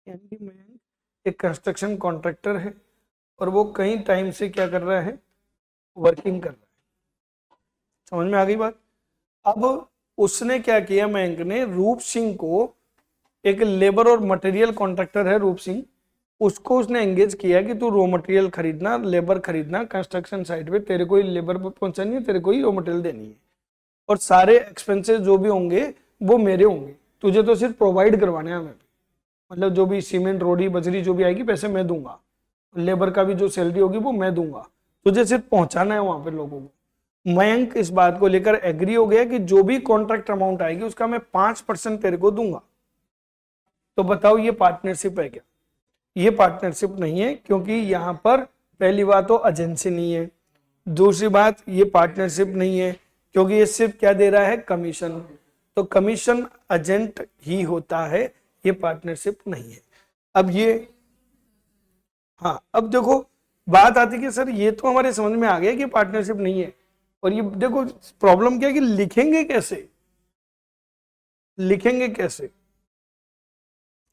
यानी कि मयंक एक कंस्ट्रक्शन कॉन्ट्रैक्टर है और वो कई टाइम से क्या कर रहा है, वर्किंग कर रहा है। समझ में आ गई बात। अब उसने क्या किया, मयंक ने रूप सिंह को, एक लेबर और मटेरियल कॉन्ट्रैक्टर है रूप सिंह, उसको उसने एंगेज किया कि तू रॉ मटेरियल खरीदना, लेबर खरीदना, कंस्ट्रक्शन साइट पे तेरे को ही लेबर पहुंचानी है, तेरे को ही रॉ मटेरियल देनी है, और सारे एक्सपेंसेस जो भी होंगे वो मेरे होंगे, तुझे तो सिर्फ प्रोवाइड करवाने हैं हमें। मतलब जो भी सीमेंट रोड़ी बजरी जो भी आएगी पैसे मैं दूंगा, लेबर का भी जो सैलरी होगी वो मैं दूंगा, तुझे सिर्फ पहुंचाना है वहां पे लोगों को। मयंक इस बात को लेकर एग्री हो गया कि जो भी कॉन्ट्रैक्ट अमाउंट आएगी उसका मैं 5% तेरे को दूंगा। तो बताओ ये पार्टनरशिप है क्या? ये पार्टनरशिप नहीं है, क्योंकि यहाँ पर पहली बात तो एजेंसी नहीं है, दूसरी बात ये पार्टनरशिप नहीं है क्योंकि ये सिर्फ क्या दे रहा है, कमीशन। तो कमीशन एजेंट ही होता है, ये पार्टनरशिप नहीं है। अब ये हाँ, अब देखो बात आती है कि सर ये तो हमारे समझ में आ गया कि पार्टनरशिप नहीं है, और ये देखो प्रॉब्लम क्या है कि लिखेंगे कैसे, लिखेंगे कैसे?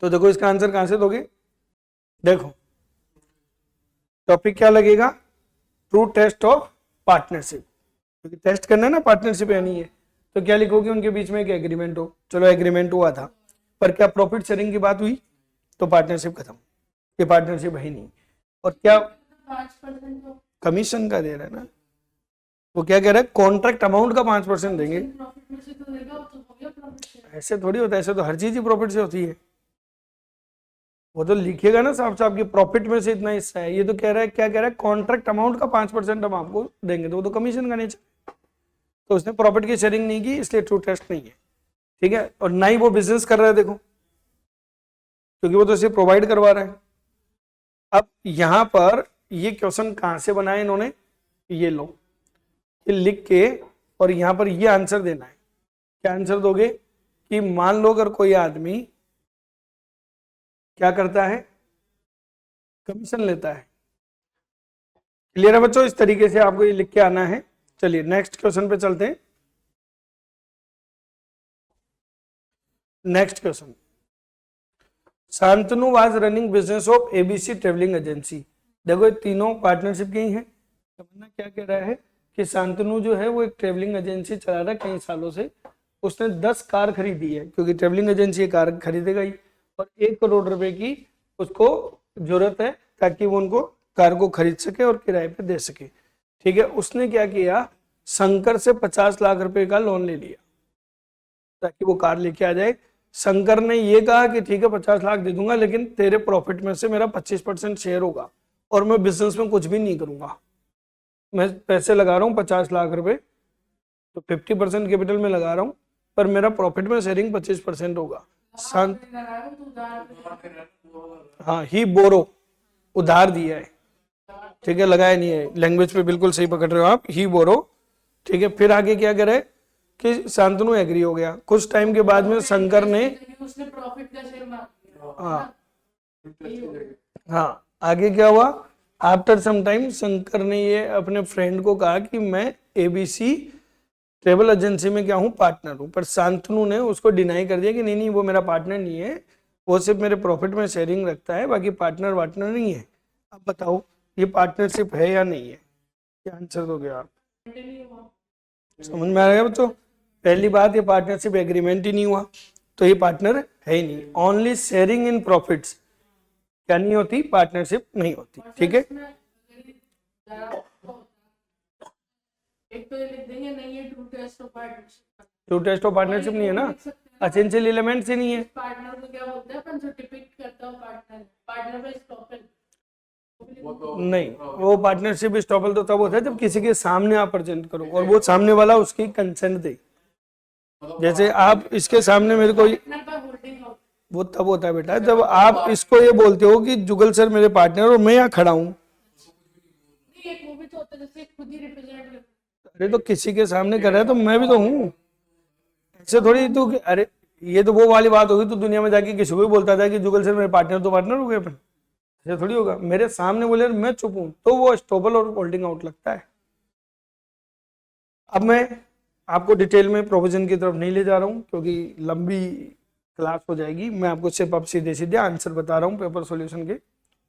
तो देखो इसका आंसर कहां से दोगे, देखो टॉपिक क्या लगेगा, ट्रू टेस्ट ऑफ पार्टनरशिप, क्योंकि टेस्ट करना है ना पार्टनरशिप है नहीं है। तो क्या लिखोगे, उनके बीच में एक एग्रीमेंट हो, चलो एग्रीमेंट हुआ था, पर क्या प्रॉफिट शेयरिंग की बात हुई, तो पार्टनरशिप खत्म, ये पार्टनरशिप है ही नहीं। और क्या 5% कमीशन का दे रहा है ना, वो क्या कह रहा है, कॉन्ट्रैक्ट अमाउंट का 5% देंगे। प्रॉफिट में से तो देगा, वो तो हो गया प्रॉफिट शेयर। ऐसे थोड़ी होता है, ऐसे तो हर चीज ही प्रॉफिट से होती है। वो तो लिखिएगा ना साफ साफ कि प्रॉफिट में से इतना हिस्सा है। ये तो कह रहा है, क्या कह रहा है, कॉन्ट्रैक्ट अमाउंट का 5% हम आपको देंगे, तो वो तो कमीशन का नेचर। तो उसने प्रॉफिट की शेयरिंग नहीं की, इसलिए ट्रू टेस्ट नहीं है, ठीक है। और ना ही वो बिजनेस कर रहा है, देखो, क्योंकि वो तो इसे प्रोवाइड करवा रहा है। अब यहां पर ये क्वेश्चन कहां से बनाया इन्होंने, ये लो, ये लिख के और यहां पर ये आंसर देना है। क्या आंसर दोगे कि मान लो अगर कोई आदमी क्या करता है, कमीशन लेता है। क्लियर है बच्चों, इस तरीके से आपको ये लिख के आना है। चलिए नेक्स्ट क्वेश्चन पे चलते हैं। Next question, Shantanu was running business of ABC travelling agency. देखो ये तीनों पार्टनरशिप के ही हैं। तमन्ना क्या कह रहा है कि शांतनु जो है वो एक ट्रेवलिंग एजेंसी चला रहा है कई सालों से, उसने 10 कार खरीदी है, क्योंकि ट्रेवलिंग एजेंसी कार खरीदेगा ही, और 1 करोड़ रुपए की उसको जरूरत है ताकि वो उनको कार को खरीद सके और किराए पे दे सके, ठीक है। उसने क्या किया, शंकर से 50 लाख रुपए का लोन ले लिया ताकि वो कार लेके आ जाए। शंकर ने ये कहा कि ठीक है 50 लाख दे दूंगा, लेकिन तेरे प्रॉफिट में से मेरा 25% शेयर होगा, और मैं बिजनेस में कुछ भी नहीं करूंगा। मैं पैसे लगा रहा हूँ 50 लाख रुपए, तो 50% कैपिटल में लगा रहा हूँ, पर मेरा प्रॉफिट में शेयरिंग 25% होगा। शांत हाँ, ही बोरो, उधार दिया है, ठीक है, लगाया नहीं है। लैंग्वेज पे बिल्कुल सही पकड़ रहे हो आप, ही बोरो, ठीक है। फिर आगे क्या करे कि शांतनु एग्री हो गया। कुछ टाइम के बाद में शंकर ने, उसने प्रॉफिट का शेयर मांग लिया। हाँ आगे क्या हुआ, आफ्टर सम टाइम शंकर ने ये अपने फ्रेंड को कहा कि मैं एबीसी ट्रेवल एजेंसी में क्या हूँ, पार्टनर हूँ, पर शांतनु ने उसको डिनाई कर दिया कि नहीं नहीं वो मेरा पार्टनर नहीं है, वो सिर्फ मेरे प्रॉफिट में शेयरिंग रखता है, बाकी पार्टनर नहीं है। अब बताओ ये पार्टनरशिप है या नहीं है, क्या आंसर दोगे आप? समझ में आ रहा है बच्चों? पहली बात, ये पार्टनरशिप एग्रीमेंट ही नहीं हुआ, तो ये पार्टनर है ही नहीं। ओनली शेयरिंग इन प्रॉफिट्स क्या नहीं होती, पार्टनरशिप नहीं होती, ठीक है। एक तो ये लिख देंगे नहीं है true test of partnership, true test of partnership नहीं है ना, एसेंशियल एलिमेंट्स ही नहीं है। पार्टनर को क्या बोलते हैं अपन, जो डिपिक्ट करता है पार्टनर, पार्टनर पे स्टॉपल नहीं, वो पार्टनरशिप स्टॉपल तो तब होता है जब किसी के सामने आप प्रेजेंट करो और वो सामने वाला उसकी कंसेंट दे। जैसे आप इसके सामने मेरे को, होल्डिंग आउट, वो तब होता है बेटा जब आप इसको ये बोलते हो कि जुगल सर मेरे पार्टनर और मैं यहाँ खड़ा हूँ। नहीं एक वो भी तो होता है जैसे खुद ही रिप्रेजेंट करता है। अरे तो किसी के सामने कर रहा है तो मैं भी तो हूँ, ऐसे थोड़ी तो अरे ये तो वो वाली बात होगी, तो दुनिया में जाके किसी को भी बोलता था कि जुगल सर मेरे पार्टनर, तो पार्टनर हो गए अपन, ऐसे थोड़ी होगा। मेरे सामने बोले मैं चुप हूं तो वो स्टॉपल और होल्डिंग आउट लगता है। अब मैं आपको डिटेल में प्रोविजन की तरफ नहीं ले जा रहा हूं क्योंकि लंबी क्लास हो जाएगी। मैं आपको सिर्फ अब सीधे सीधे आंसर बता रहा हूं पेपर सॉल्यूशन के,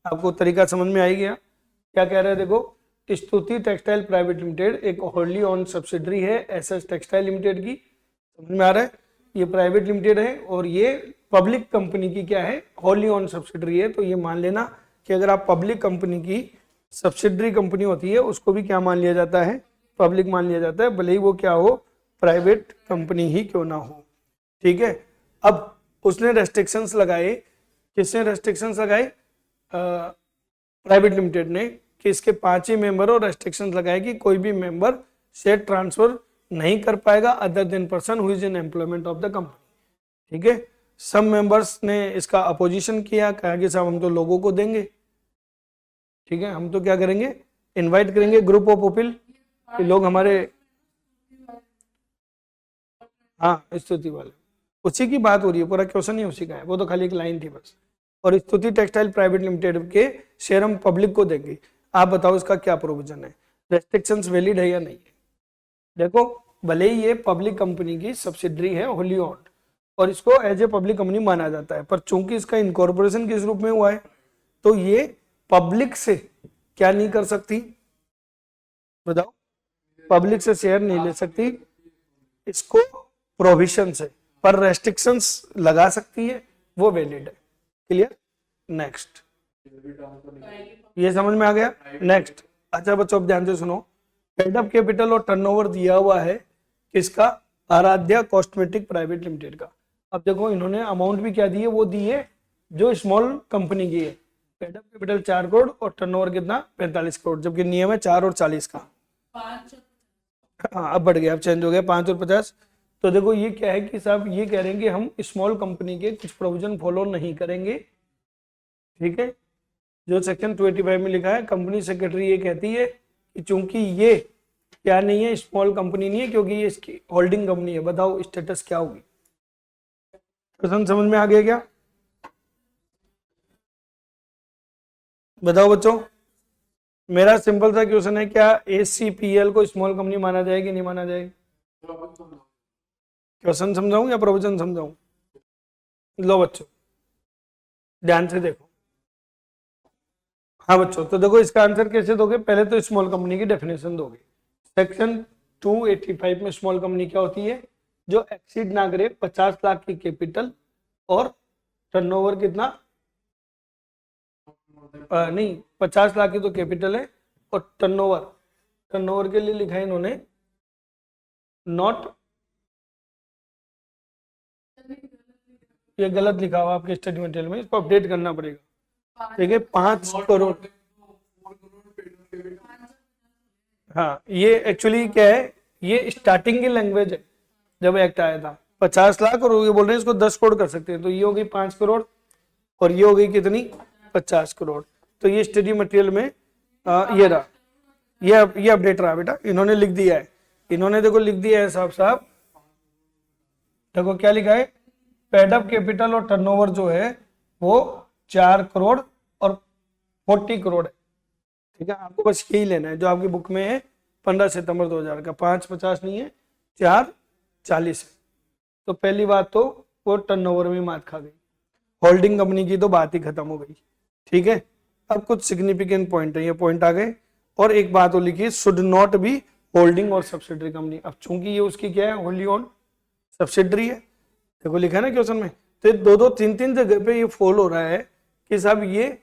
आपको तरीका समझ में आ ही गया। क्या कह रहे हैं देखो, स्तुति टेक्सटाइल प्राइवेट लिमिटेड एक होल्ली ऑन सब्सिडरी है एसएस टेक्सटाइल लिमिटेड की, समझ में आ रहा है। ये प्राइवेट लिमिटेड है और ये पब्लिक कंपनी की क्या है, होली ऑन सब्सिडरी है। तो ये मान लेना कि अगर आप पब्लिक कंपनी की सब्सिडरी कंपनी होती है उसको भी क्या मान लिया जाता है, पब्लिक मान लिया जाता है, भले ही वो क्या हो, प्राइवेट कंपनी ही क्यों ना हो, ठीक है। अब उसने रेस्ट्रिक्शंस लगाए किसने रेस्ट्रिक्शंस लगाई? प्राइवेट लिमिटेड ने, कि इसके 5 ही मेंबर और रेस्ट्रिक्शंस लगाए कि कोई भी मेंबर शेयर ट्रांसफर नहीं कर पाएगा other than person who is in employment of the company. ठीक है, सब मेंबर्स ने इसका अपोजिशन किया, कहा कि साहब हम तो लोगों को देंगे, ठीक है, हम तो क्या करेंगे, इनवाइट करेंगे ग्रुप ऑफ पीपल कि लोग हमारे, हाँ स्तुति वाले, उसी की बात हो रही है, पूरा क्वेश्चन ही उसी का है, वो तो खाली एक लाइन थी बस। और स्तुति टेक्सटाइल प्राइवेट लिमिटेड के शेयर हम पब्लिक को देंगे। आप बताओ इसका क्या प्रोविजन है, रेस्ट्रिक्शंस वैलिड है या नहीं है? देखो, भले ही ये पब्लिक कंपनी की सब्सिडरी है होली ओन्ड और इसको एज ए पब्लिक कंपनी माना जाता है, पर चूंकि इसका इनकॉर्पोरेशन किस रूप में हुआ है तो ये पब्लिक से क्या नहीं कर सकती, बताओ, पब्लिक से शेयर नहीं ले सकती, इसको प्रोविजन से, पर रेस्ट्रिक्शंस लगा सकती है, वो वैलिड है। क्लियर? नेक्स्ट, ये समझ में आ गया? नेक्स्ट, अच्छा बच्चों अब ध्यान से सुनो, पेड अप कैपिटल और टर्नओवर दिया हुआ है किसका? आराध्या कॉस्मेटिक प्राइवेट लिमिटेड का। अब देखो इन्होंने अमाउंट भी क्या दी है, वो दी है जो स्मॉल कंपनी की है। पेड अप कैपिटल 4 करोड़ और टर्नओवर कितना? 45 करोड़, जबकि नियम है 4 और 40 का। 5 हाँ अब बढ़ गया, अब चेंज हो गया 5 और 50। तो देखो ये क्या है कि साहब ये कह रहे हैं कि हम स्मॉल कंपनी के कुछ प्रोविजन फॉलो नहीं करेंगे। ठीक है, जो सेक्शन 285 में लिखा है, कंपनी सेक्रेटरी ये कहती है कि चूंकि ये क्या नहीं है, स्मॉल कंपनी नहीं है, क्योंकि ये इसकी होल्डिंग कंपनी है। बताओ स्टेटस क्या होगी? क्वेश्चन समझ में आ गया क्या? बताओ बच्चों, मेरा सिंपल सा क्वेश्चन है, क्या ACPL को स्मॉल कंपनी माना जाएगी नहीं माना जाएगी? क्वेश्चन समझाऊं या प्रोविजन समझाऊं? लो बच्चों ध्यान से देखो। हाँ बच्चों, तो देखो इसका आंसर कैसे दोगे, पहले तो स्मॉल कंपनी की डेफिनेशन दोगे। सेक्शन 285 में स्मॉल कंपनी क्या होती है? जो एक्सीड ना करे 50 लाख की कैपिटल और टर्नओवर कितना, नहीं 50 लाख की तो कैपिटल है, और टर्नओवर के लिए लिखा है इन्होंने नॉट, ये गलत लिखा हुआ आपके स्टडी मटेरियल में, इसको अपडेट करना पड़ेगा। ठीक है, 5 करोड़। हाँ ये एक्चुअली क्या है, ये स्टार्टिंग की लैंग्वेज है जब एक्ट आया था। 50 लाख और ये बोल रहे हैं इसको 10 करोड़ कर सकते हैं, तो ये हो गई 5 करोड़ और ये हो गई कितनी, 50 करोड़। तो ये स्टडी मटेरियल में ये रहा, ये अपडेट रहा बेटा, इन्होंने लिख दिया है, इन्होंने देखो लिख दिया है साहब, देखो क्या लिखा है, पेड अप कैपिटल और टर्नओवर जो है वो 4 करोड़ और 40 करोड़ है। ठीक है, आपको बस यही लेना है जो आपकी बुक में है 15 सितंबर 2000 का। 550 नहीं है, 440 है। तो पहली बात तो वो टर्नओवर में मात खा गई, होल्डिंग कंपनी की तो बात ही खत्म हो गई। ठीक है, अब कुछ सिग्निफिकेंट पॉइंट है, ये पॉइंट आ गए। और एक बात हो लिखी, शुड नॉट बी होल्डिंग और सब्सिडरी कंपनी। अब चूंकि ये उसकी क्या है, होल्डी ओन सब्सिडरी है, देखो लिखा है ना क्वेश्चन में, तो 2-2 3-3 जगह पे ये फॉल हो रहा है कि साहब ये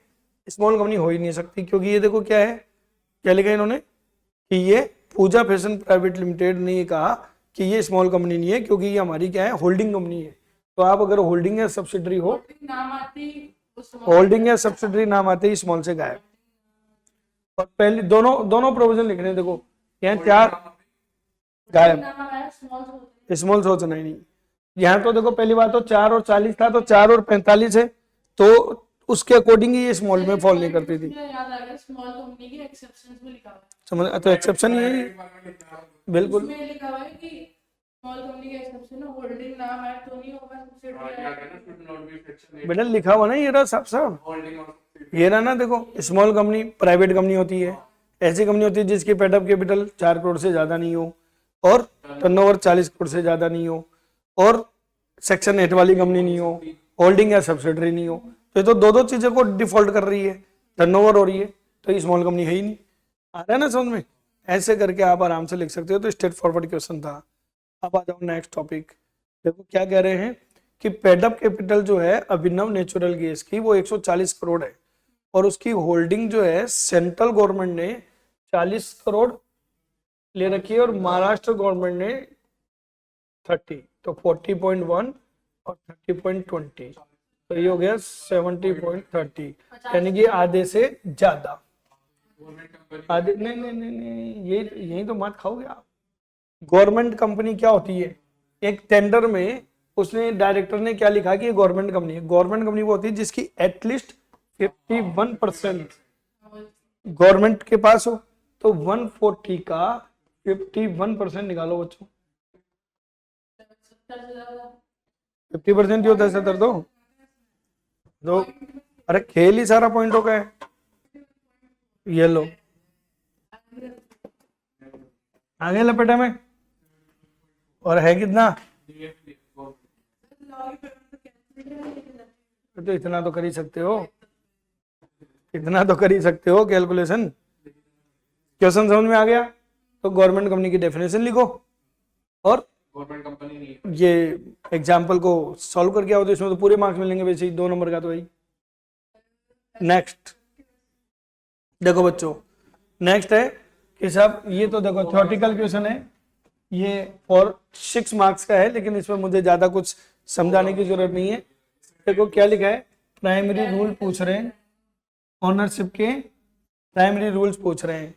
स्मॉल कंपनी हो ही नहीं सकती, क्योंकि ये देखो क्या है, क्या लिखा है इन्होंने कि ये पूजा फैशन प्राइवेट लिमिटेड ने ये कहा कि ये स्मॉल कंपनी नहीं है, क्योंकि ये हमारी क्या है, होल्डिंग कंपनी है। तो आप अगर होल्डिंग या सब्सिडरी हो, नाम आती होल्डिंग या सब्सिडरी नाम आते ही स्मॉल से गायब। और पहले दोनों प्रोविजन लिख रहे हैं, देखो यहाँ 4 गायब, नाम आया स्मॉल स्मॉल सोचना ही नहीं। यहाँ तो देखो पहली बात तो 4 और 40 था, तो 4 और 45 है, तो उसके अकॉर्डिंग ही ये स्मॉल में फॉल नहीं करती थी। याद आ गया, स्मॉल कंपनी के एक्सेप्शंस में लिखा हुआ है, समझ, तो एक्सेप्शन यही बिल्कुल, उसमें लिखा हुआ है कि स्मॉल कंपनी का एक्सेप्शन होल्डिंग नाम ऐड तो नहीं होगा, सब्सिडरी बेटा लिखा हुआ ना ये रहा साहब, ये रहा ना, देखो स्मॉल कंपनी प्राइवेट कंपनी होती है, ऐसी कंपनी होती है जिसकी पेड अप कैपिटल 4 करोड़ से ज्यादा नहीं हो और टर्नओवर 40 करोड़ से ज्यादा नहीं हो और सेक्शन 8 वाली कंपनी नहीं हो, होल्डिंग या सब्सिडरी नहीं हो। तो ये तो दो चीजों को डिफॉल्ट कर रही है, टर्नओवर हो रही है, तो ये स्मॉल कंपनी है ही नहीं। आ रहा है ना समझ में? ऐसे करके आप आराम से लिख सकते हो। तो स्ट्रेट फॉरवर्ड क्वेश्चन था। अब आ जाओ नेक्स्ट टॉपिक। देखो क्या कह रहे हैं कि पेड अप कैपिटल जो है अभिनव नेचुरल गैस की वो 140 करोड़ है और उसकी होल्डिंग जो है सेंट्रल गवर्नमेंट ने 40 करोड़ ले रखी है और महाराष्ट्र गवर्नमेंट ने 30, तो 40.1 और 30.20। तो ये हो गया 70.30, यानी कि आधे से ज्यादा। गवर्नमेंट कंपनी आधे नहीं नहीं नहीं नहीं, ये यही तो मत खाओगे आप। गवर्नमेंट कंपनी क्या होती है? एक टेंडर में उसने डायरेक्टर ने क्या लिखा कि ये गवर्नमेंट कंपनी है। गवर्नमेंट कंपनी वो होती है जिसकी एटलीस्ट 51% गवर्नमेंट के पास हो। तो 140 का 51% निकालो बच्चों, 50% ही होता है 70 तो अरे खेल ही सारा पॉइंट हो गया है। ये लो आगे लपेटे में, और है कितना? तो इतना तो कर ही सकते हो, इतना तो कर ही सकते हो कैलकुलेशन। क्वेश्चन समझ में आ गया? तो गवर्नमेंट कंपनी की डेफिनेशन लिखो और गवर्नमेंट कंपनी नहीं है। ये एग्जाम्पल को सॉल्व करके आओ, तो इसमें तो पूरे मार्क्स मिलेंगे वैसे ही, 2 नंबर का तो वही। नेक्स्ट देखो बच्चों, नेक्स्ट है कि साहब ये तो देखो थ्योरेटिकल क्वेश्चन है, ये फॉर 6 मार्क्स का है, लेकिन इसमें मुझे ज्यादा कुछ समझाने की जरूरत नहीं है। देखो क्या लिखा है, प्राइमरी रूल पूछ रहे हैं, ओनरशिप के प्राइमरी रूल्स पूछ रहे हैं।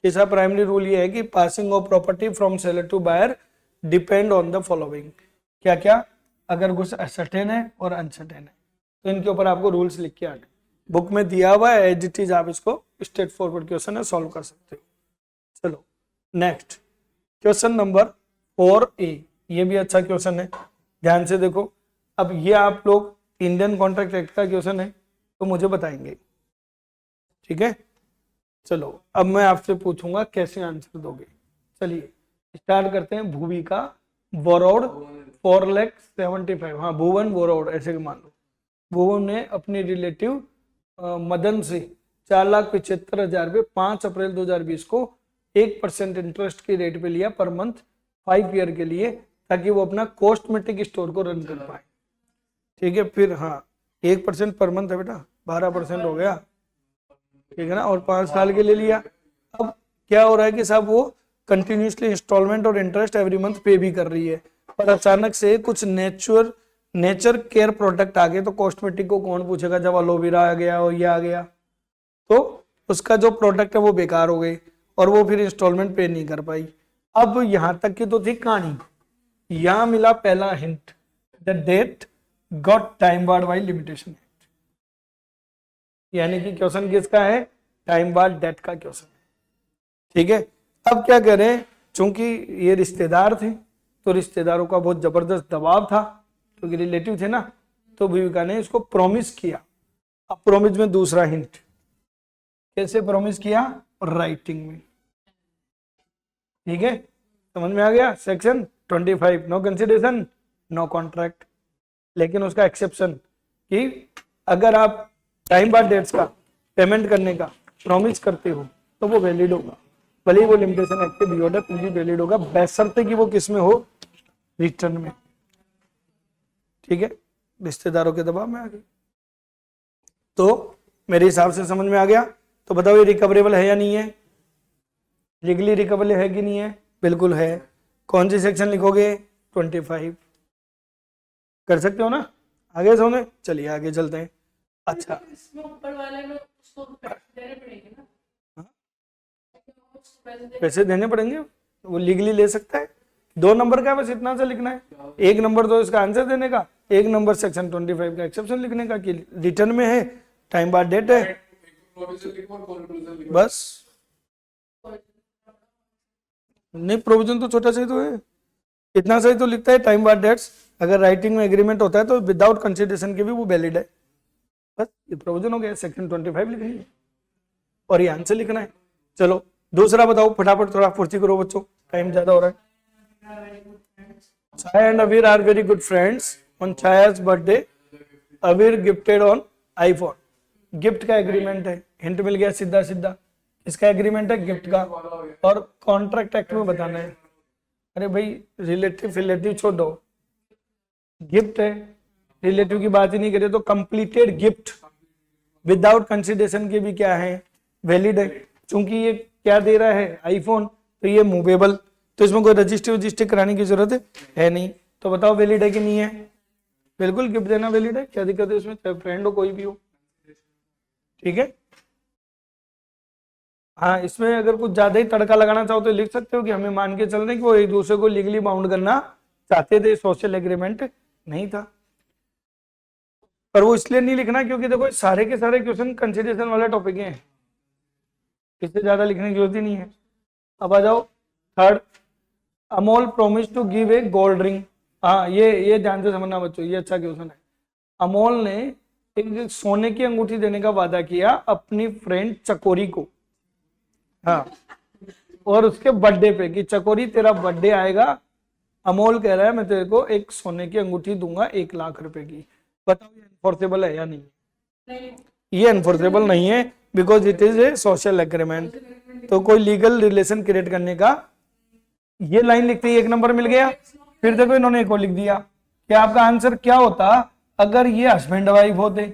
इसका प्राइमरी रूल ये है कि passing of property from seller to buyer depend on the following. क्या क्या? अगर कुछ सर्टेन है और अनसर्टेन है तो इनके ऊपर आपको रूल्स लिख के आने, बुक में दिया हुआ है एज इट इज, आप इसको स्ट्रेट फॉरवर्ड क्वेश्चन है, सॉल्व कर सकते हो। चलो नेक्स्ट क्वेश्चन नंबर 4A, ये भी अच्छा क्वेश्चन है, ध्यान से देखो। अब ये आप लोग इंडियन कॉन्ट्रैक्ट एक्ट का क्वेश्चन है तो मुझे बताएंगे, ठीक है। चलो अब मैं आपसे पूछूंगा कैसे आंसर दोगे। चलिए स्टार्ट करते हैं। भूवी का बोरोड 4,75,000, हाँ भुवन बोरोड ऐसे मान लो। भुवन ने अपने रिलेटिव मदन से 4,75,000 रुपये 5 अप्रैल 2020 को 1% इंटरेस्ट की रेट पे लिया पर मंथ 5 ईयर के लिए, ताकि वो अपना कॉस्मेटिक स्टोर को रन कर पाए, ठीक है। फिर हाँ 1% पर मंथ है बेटा, 12% हो गया, ठीक है ना, और 5 साल के लिए लिया। अब क्या हो रहा है कि साहब वो कंटिन्यूसली इंस्टॉलमेंट और इंटरेस्ट एवरी मंथ पे भी कर रही है, पर अचानक से कुछ नेचर केयर प्रोडक्ट आ गए, तो कॉस्मेटिक को कौन पूछेगा जब एलोवेरा आ गया और ये आ गया, तो उसका जो प्रोडक्ट है वो बेकार हो गई और वो फिर इंस्टॉलमेंट पे नहीं कर पाई। अब यहां तक की तो थी कहानी, यहां मिला पहला hint, the debt got time barred by limitation, यानी कि क्वेश्चन किसका है? टाइम बार्ड डेट का क्वेश्चन, ठीक है। अब क्या करें, चूंकि ये रिश्तेदार थे तो रिश्तेदारों का बहुत जबरदस्त दबाव था, क्योंकि रिलेटिव थे ना, तो भूविका ने इसको प्रॉमिस किया। अब प्रॉमिस में दूसरा हिंट, कैसे प्रॉमिस किया? राइटिंग में, ठीक है, समझ में आ गया। Section 25, no consideration no contract, लेकिन उसका एक्सेप्शन कि अगर आप टाइम बार्ड डेट्स का पेमेंट करने का प्रॉमिस करते हो तो वो वैलिड होगा, भले ही वो लिमिटेशन एक्ट के बियॉन्ड है, फिर भी वैलिड होगा, बशर्ते कि वो किस में हो? रिटर्न में, ठीक है। रिश्तेदारों के दबाव में आ गई, तो मेरे हिसाब से समझ में आ गया। तो बताओ ये रिकवरेबल है या नहीं है? लीगली रिकवरेबल है कि नहीं है? बिल्कुल है। कौन सी सेक्शन लिखोगे? 25 कर सकते हो ना? आगे समझे, चलिए आगे चलते हैं। अच्छा इसमें ऊपर वाले में उसको पैसे देने पड़ेंगे ना? हाँ? पैसे देने पैसे देने पड़ेंगे, वो लीगली ले सकता है। 2 नंबर का बस इतना सा लिखना है, 1 नंबर तो इसका आंसर देने का, 1 नंबर सेक्शन 25 का एक्सेप्शन लिखने का कि रिटर्न में है, टाइम बार्ड डेट है, प्रोविजन लिखो और कंक्लूजन लिखो। बस। नहीं प्रोविजन तो छोटा सा ही तो है, इतना सा ही तो लिखता है, टाइम बार्ड डेट्स अगर राइटिंग में एग्रीमेंट होता है तो विदाउट कंसिडरेशन के भी वो वैलिड है, बस ये प्रोविजन हो गया। सेक्शन 25 लिखनी है और ये आंसर लिखना है। चलो दूसरा बताओ फटाफट, थोड़ा फुर्ती करो बच्चों, टाइम ज्यादा हो रहा है। Chaya and Avir are very good friends. On Chaya's birthday, Avir gifted on iPhone. Gift का एग्रीमेंट है, हिंट मिल गया सीधा सीधा। इसका एग्रीमेंट है गिफ्ट का, और कॉन्ट्रैक्ट एक्ट में बताना है। अरे भाई रिलेटिव छोड़ दो, गिफ्ट है, रिलेटिव की बात ही नहीं करें तो कंप्लीटेड गिफ्ट विदाउट कंसिडरेशन के भी क्या है? वैलिड है। चूंकि ये क्या दे रहा है? आईफोन, तो ये मूवेबल, तो इसमें कोई रजिस्टर कराने की जरूरत है नहीं। तो बताओ वैलिड है कि नहीं है? बिल्कुल गिफ्ट देना वैलिड है, क्या दिक्कत है इसमें, चाहे फ्रेंड हो कोई भी हो, ठीक है। हाँ, इसमें अगर कुछ ज्यादा ही तड़का लगाना चाहो तो लिख सकते हो कि हमें मान के चल रहे हैं कि वो एक दूसरे को लीगली बाउंड करना चाहते थे, सोशल एग्रीमेंट नहीं था। पर वो इसलिए नहीं लिखना क्योंकि देखो सारे के सारे क्वेश्चन कंसिडरेशन वाले टॉपिक हैं, इससे ज्यादा लिखने की जरूरत ही नहीं है। अब आ जाओ third, Amol promise to give a gold ring. हाँ, ये ध्यान से समझना बच्चों, ये अच्छा क्वेश्चन है। अमोल ने एक सोने की अंगूठी देने का वादा किया अपनी फ्रेंड चकोरी को, हाँ, और उसके बर्थडे पे कि चकोरी तेरा बर्थडे आएगा, अमोल कह रहा है मैं तेरे को एक सोने की अंगूठी दूंगा 1 लाख रुपए की। बताओ ये एनफोर्सेबल है या नहीं? ये एनफोर्सेबल नहीं है because it is a social agreement. तो कोई लीगल रिलेशन क्रिएट करने का, ये लाइन लिखते ही 1 नंबर मिल गया। फिर देखो इन्होंने एक और लिख दिया कि आपका आंसर क्या होता अगर ये हस्बैंड वाइफ होते।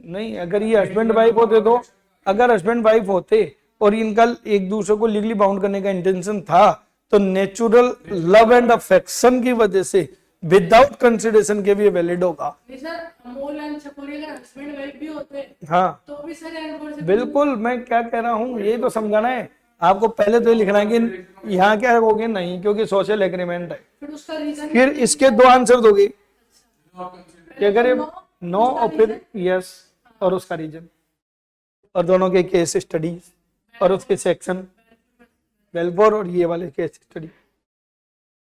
नहीं, अगर ये हस्बैंड वाइफ होते तो, अगर हस्बैंड वाइफ होते और इनका एक दूसरे को लीगली बाउंड करने का इंटेंशन था तो नेचुरल लव एंड अफेक्शन की वजह से विदाउट कंसिडरेशन के भी वैलिड होगा। सर अमोल एंड चकोरी का हस्बैंड वाइफ भी होते हैं, हाँ तो भी सर बिल्कुल, मैं क्या कह रहा हूँ ये तो समझाना है आपको। पहले तो ये लिखना है कि यहाँ क्या होगे, नहीं, क्योंकि सोशल एग्रीमेंट है। फिर उसका रीजन, फिर इसके 2 आंसर दोगे कि अगर नो और फिर यस और उसका रीजन, और दोनों के केस स्टडी और उसके सेक्शन वेलफेयर और ये वाले केस स्टडी।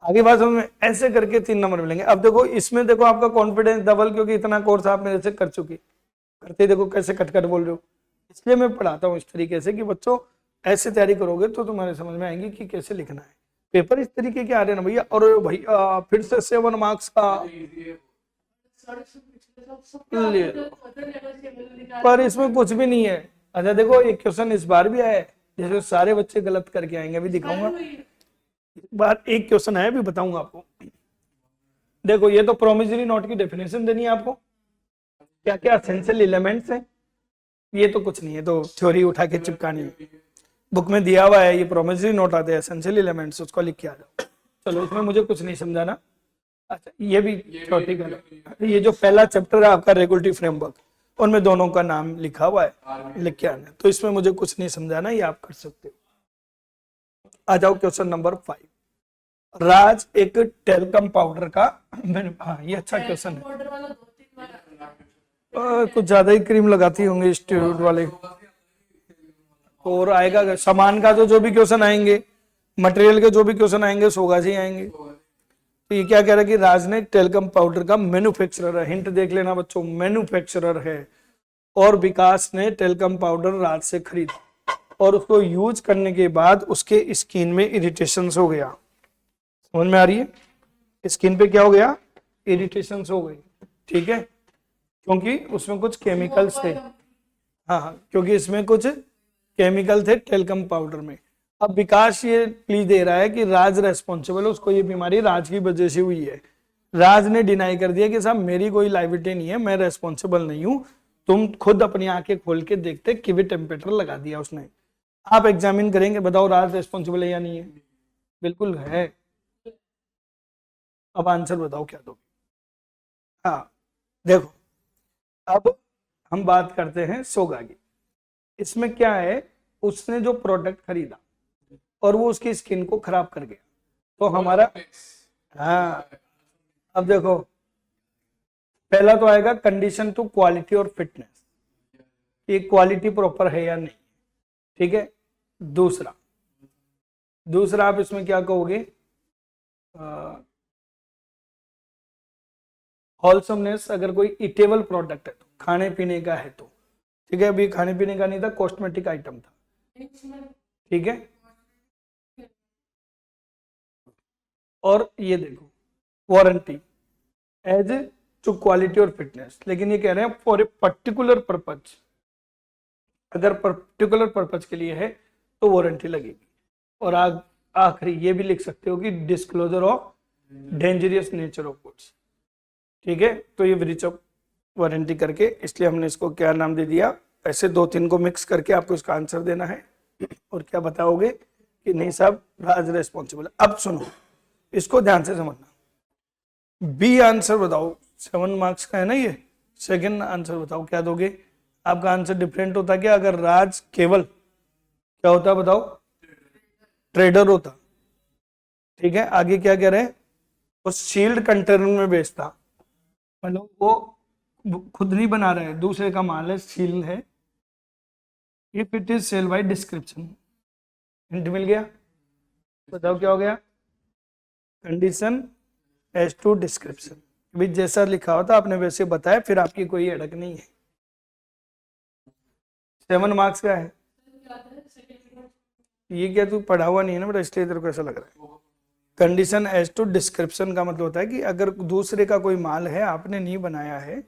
आगे बात समझ में, ऐसे करके 3 नंबर मिलेंगे। अब देखो इसमें देखो आपका कॉन्फिडेंस डबल, क्योंकि इतना कोर्स आप मेरे से कर चुके, करते देखो कैसे कट कट बोल रहे हो। इसलिए मैं पढ़ाता हूँ इस तरीके से कि बच्चों ऐसे तैयारी करोगे तो तुम्हारे समझ में आएंगी कि कैसे लिखना है। पेपर इस तरीके के आ रहे हैं ना भैया। और भैया फिर से 7 मार्क्स का, पर इसमें कुछ भी नहीं है। अच्छा देखो एक क्वेश्चन इस बार भी आया है जिसमें सारे बच्चे गलत करके आएंगे, अभी दिखाऊंगा। इस बार एक क्वेश्चन है, अभी बताऊंगा आपको। देखो ये तो प्रोमिसरी नोट की डेफिनेशन देनी है आपको, क्या क्या एसेंशियल एलिमेंट्स हैं। ये तो कुछ नहीं है, तो थ्योरी उठा के चिपकानी है, बुक में दिया हुआ है। ये प्रोमिसरी नोट आते हैं एसेंशियल एलिमेंट्स, उसको लिख के आ जाओ। चलो इसमें मुझे कुछ नहीं समझाना। अच्छा ये भी छोटी गल, ये जो पहला चैप्टर है आपका रेगुलेटरी फ्रेमवर्क, उनमें दोनों का नाम लिखा हुआ है, लिख के आना। तो इसमें मुझे कुछ नहीं समझाना, ये आप कर सकते हो। आ जाओ क्वेश्चन नंबर 5। राज एक टेल्कम पाउडर का, हाँ ये अच्छा क्वेश्चन है। ऑर्डर वाला 2-3 बार कुछ ज्यादा ही क्रीम लगाती होंगे इंस्टीट्यूट वाले। और आएगा सामान का जो भी क्वेश्चन आएंगे, मटेरियल के जो भी क्वेश्चन आएंगे सोगा से ही आएंगे। तो ये क्या कह रहा है कि राज ने टेल्कम पाउडर का मैन्युफैक्चरर है, हिंट देख लेना बच्चों, मैन्युफैक्चरर है। और विकास ने टेल्कम पाउडर राज से खरीदा और उसको यूज करने के बाद उसके स्किन में इरिटेशन हो गया। समझ में आ रही है? स्किन पे क्या हो गया? इरिटेशन हो गई, ठीक है, क्योंकि उसमें कुछ केमिकल्स थे। हाँ, क्योंकि इसमें कुछ केमिकल थे टेल्कम पाउडर में। अब विकास ये प्ली दे रहा है कि राज रेस्पॉन्सिबल है, उसको ये बीमारी राज की वजह से हुई है। राज ने डिनाई कर दिया कि साहब मेरी कोई लाइबिलिटी नहीं है, मैं रेस्पॉन्सिबल नहीं हूं, तुम खुद अपनी आंखें खोल के देखते किवी टेम्परेचर लगा दिया उसने। आप एग्जामिन करेंगे, बताओ राज रेस्पॉन्सिबल है या नहीं है? बिल्कुल है। अब आंसर बताओ क्या दोगे? हाँ देखो, अब हम बात करते हैं सोगा की। इसमें क्या है, उसने जो प्रोडक्ट खरीदा और वो उसकी स्किन को खराब कर गया, तो हमारा, हाँ अब देखो पहला तो आएगा कंडीशन टू क्वालिटी और फिटनेस, ये क्वालिटी प्रॉपर है या नहीं, ठीक है। दूसरा आप इसमें क्या कहोगे, होलसमनेस, अगर कोई इटेबल प्रोडक्ट है तो, खाने पीने का है तो, ठीक है। अभी खाने पीने का नहीं था, कॉस्मेटिक आइटम था, ठीक है। और ये देखो वारंटी एज टू क्वालिटी और फिटनेस, लेकिन ये कह रहे हैं फॉर ए पर्टिकुलर पर्पज, अगर पर्टिकुलर पर्पज के लिए है तो वारंटी लगेगी। और आखिरी ये भी लिख सकते हो कि disclosure of dangerous nature of goods, ठीक है। तो ये ब्रीच ऑफ वारंटी करके, इसलिए हमने इसको क्या नाम दे दिया। ऐसे 2-3 को मिक्स करके आपको इसका आंसर देना है और क्या बताओगे कि नहीं साहब राज रेस्पॉन्सिबल है। अब सुनो, इसको ध्यान से समझना। बी आंसर बताओ, 7 मार्क्स का है ना ये, सेकंड आंसर बताओ क्या दोगे। आपका आंसर डिफरेंट होता क्या, अगर राज केवल क्या होता बताओ, ट्रेडर होता। ठीक है, आगे क्या कह रहे हैं, वो सील्ड कंटेनर में बेचता, मतलब वो खुद नहीं बना रहे, दूसरे का माल है, सील है। If it is sale by description, hint मिल गया, बताओ क्या हो गया, कंडीशन एज टू डिस्क्रिप्शन, भी जैसा लिखा होता आपने वैसे बताया, फिर आपकी कोई अड़क नहीं है। 7 मार्क्स का है ये, क्या तू पढ़ा हुआ नहीं है ना बेटा, इसलिए तेरे को ऐसा लग रहा है। कंडीशन एज टू डिस्क्रिप्शन का मतलब होता है कि अगर दूसरे का कोई माल है, आपने नहीं बनाया है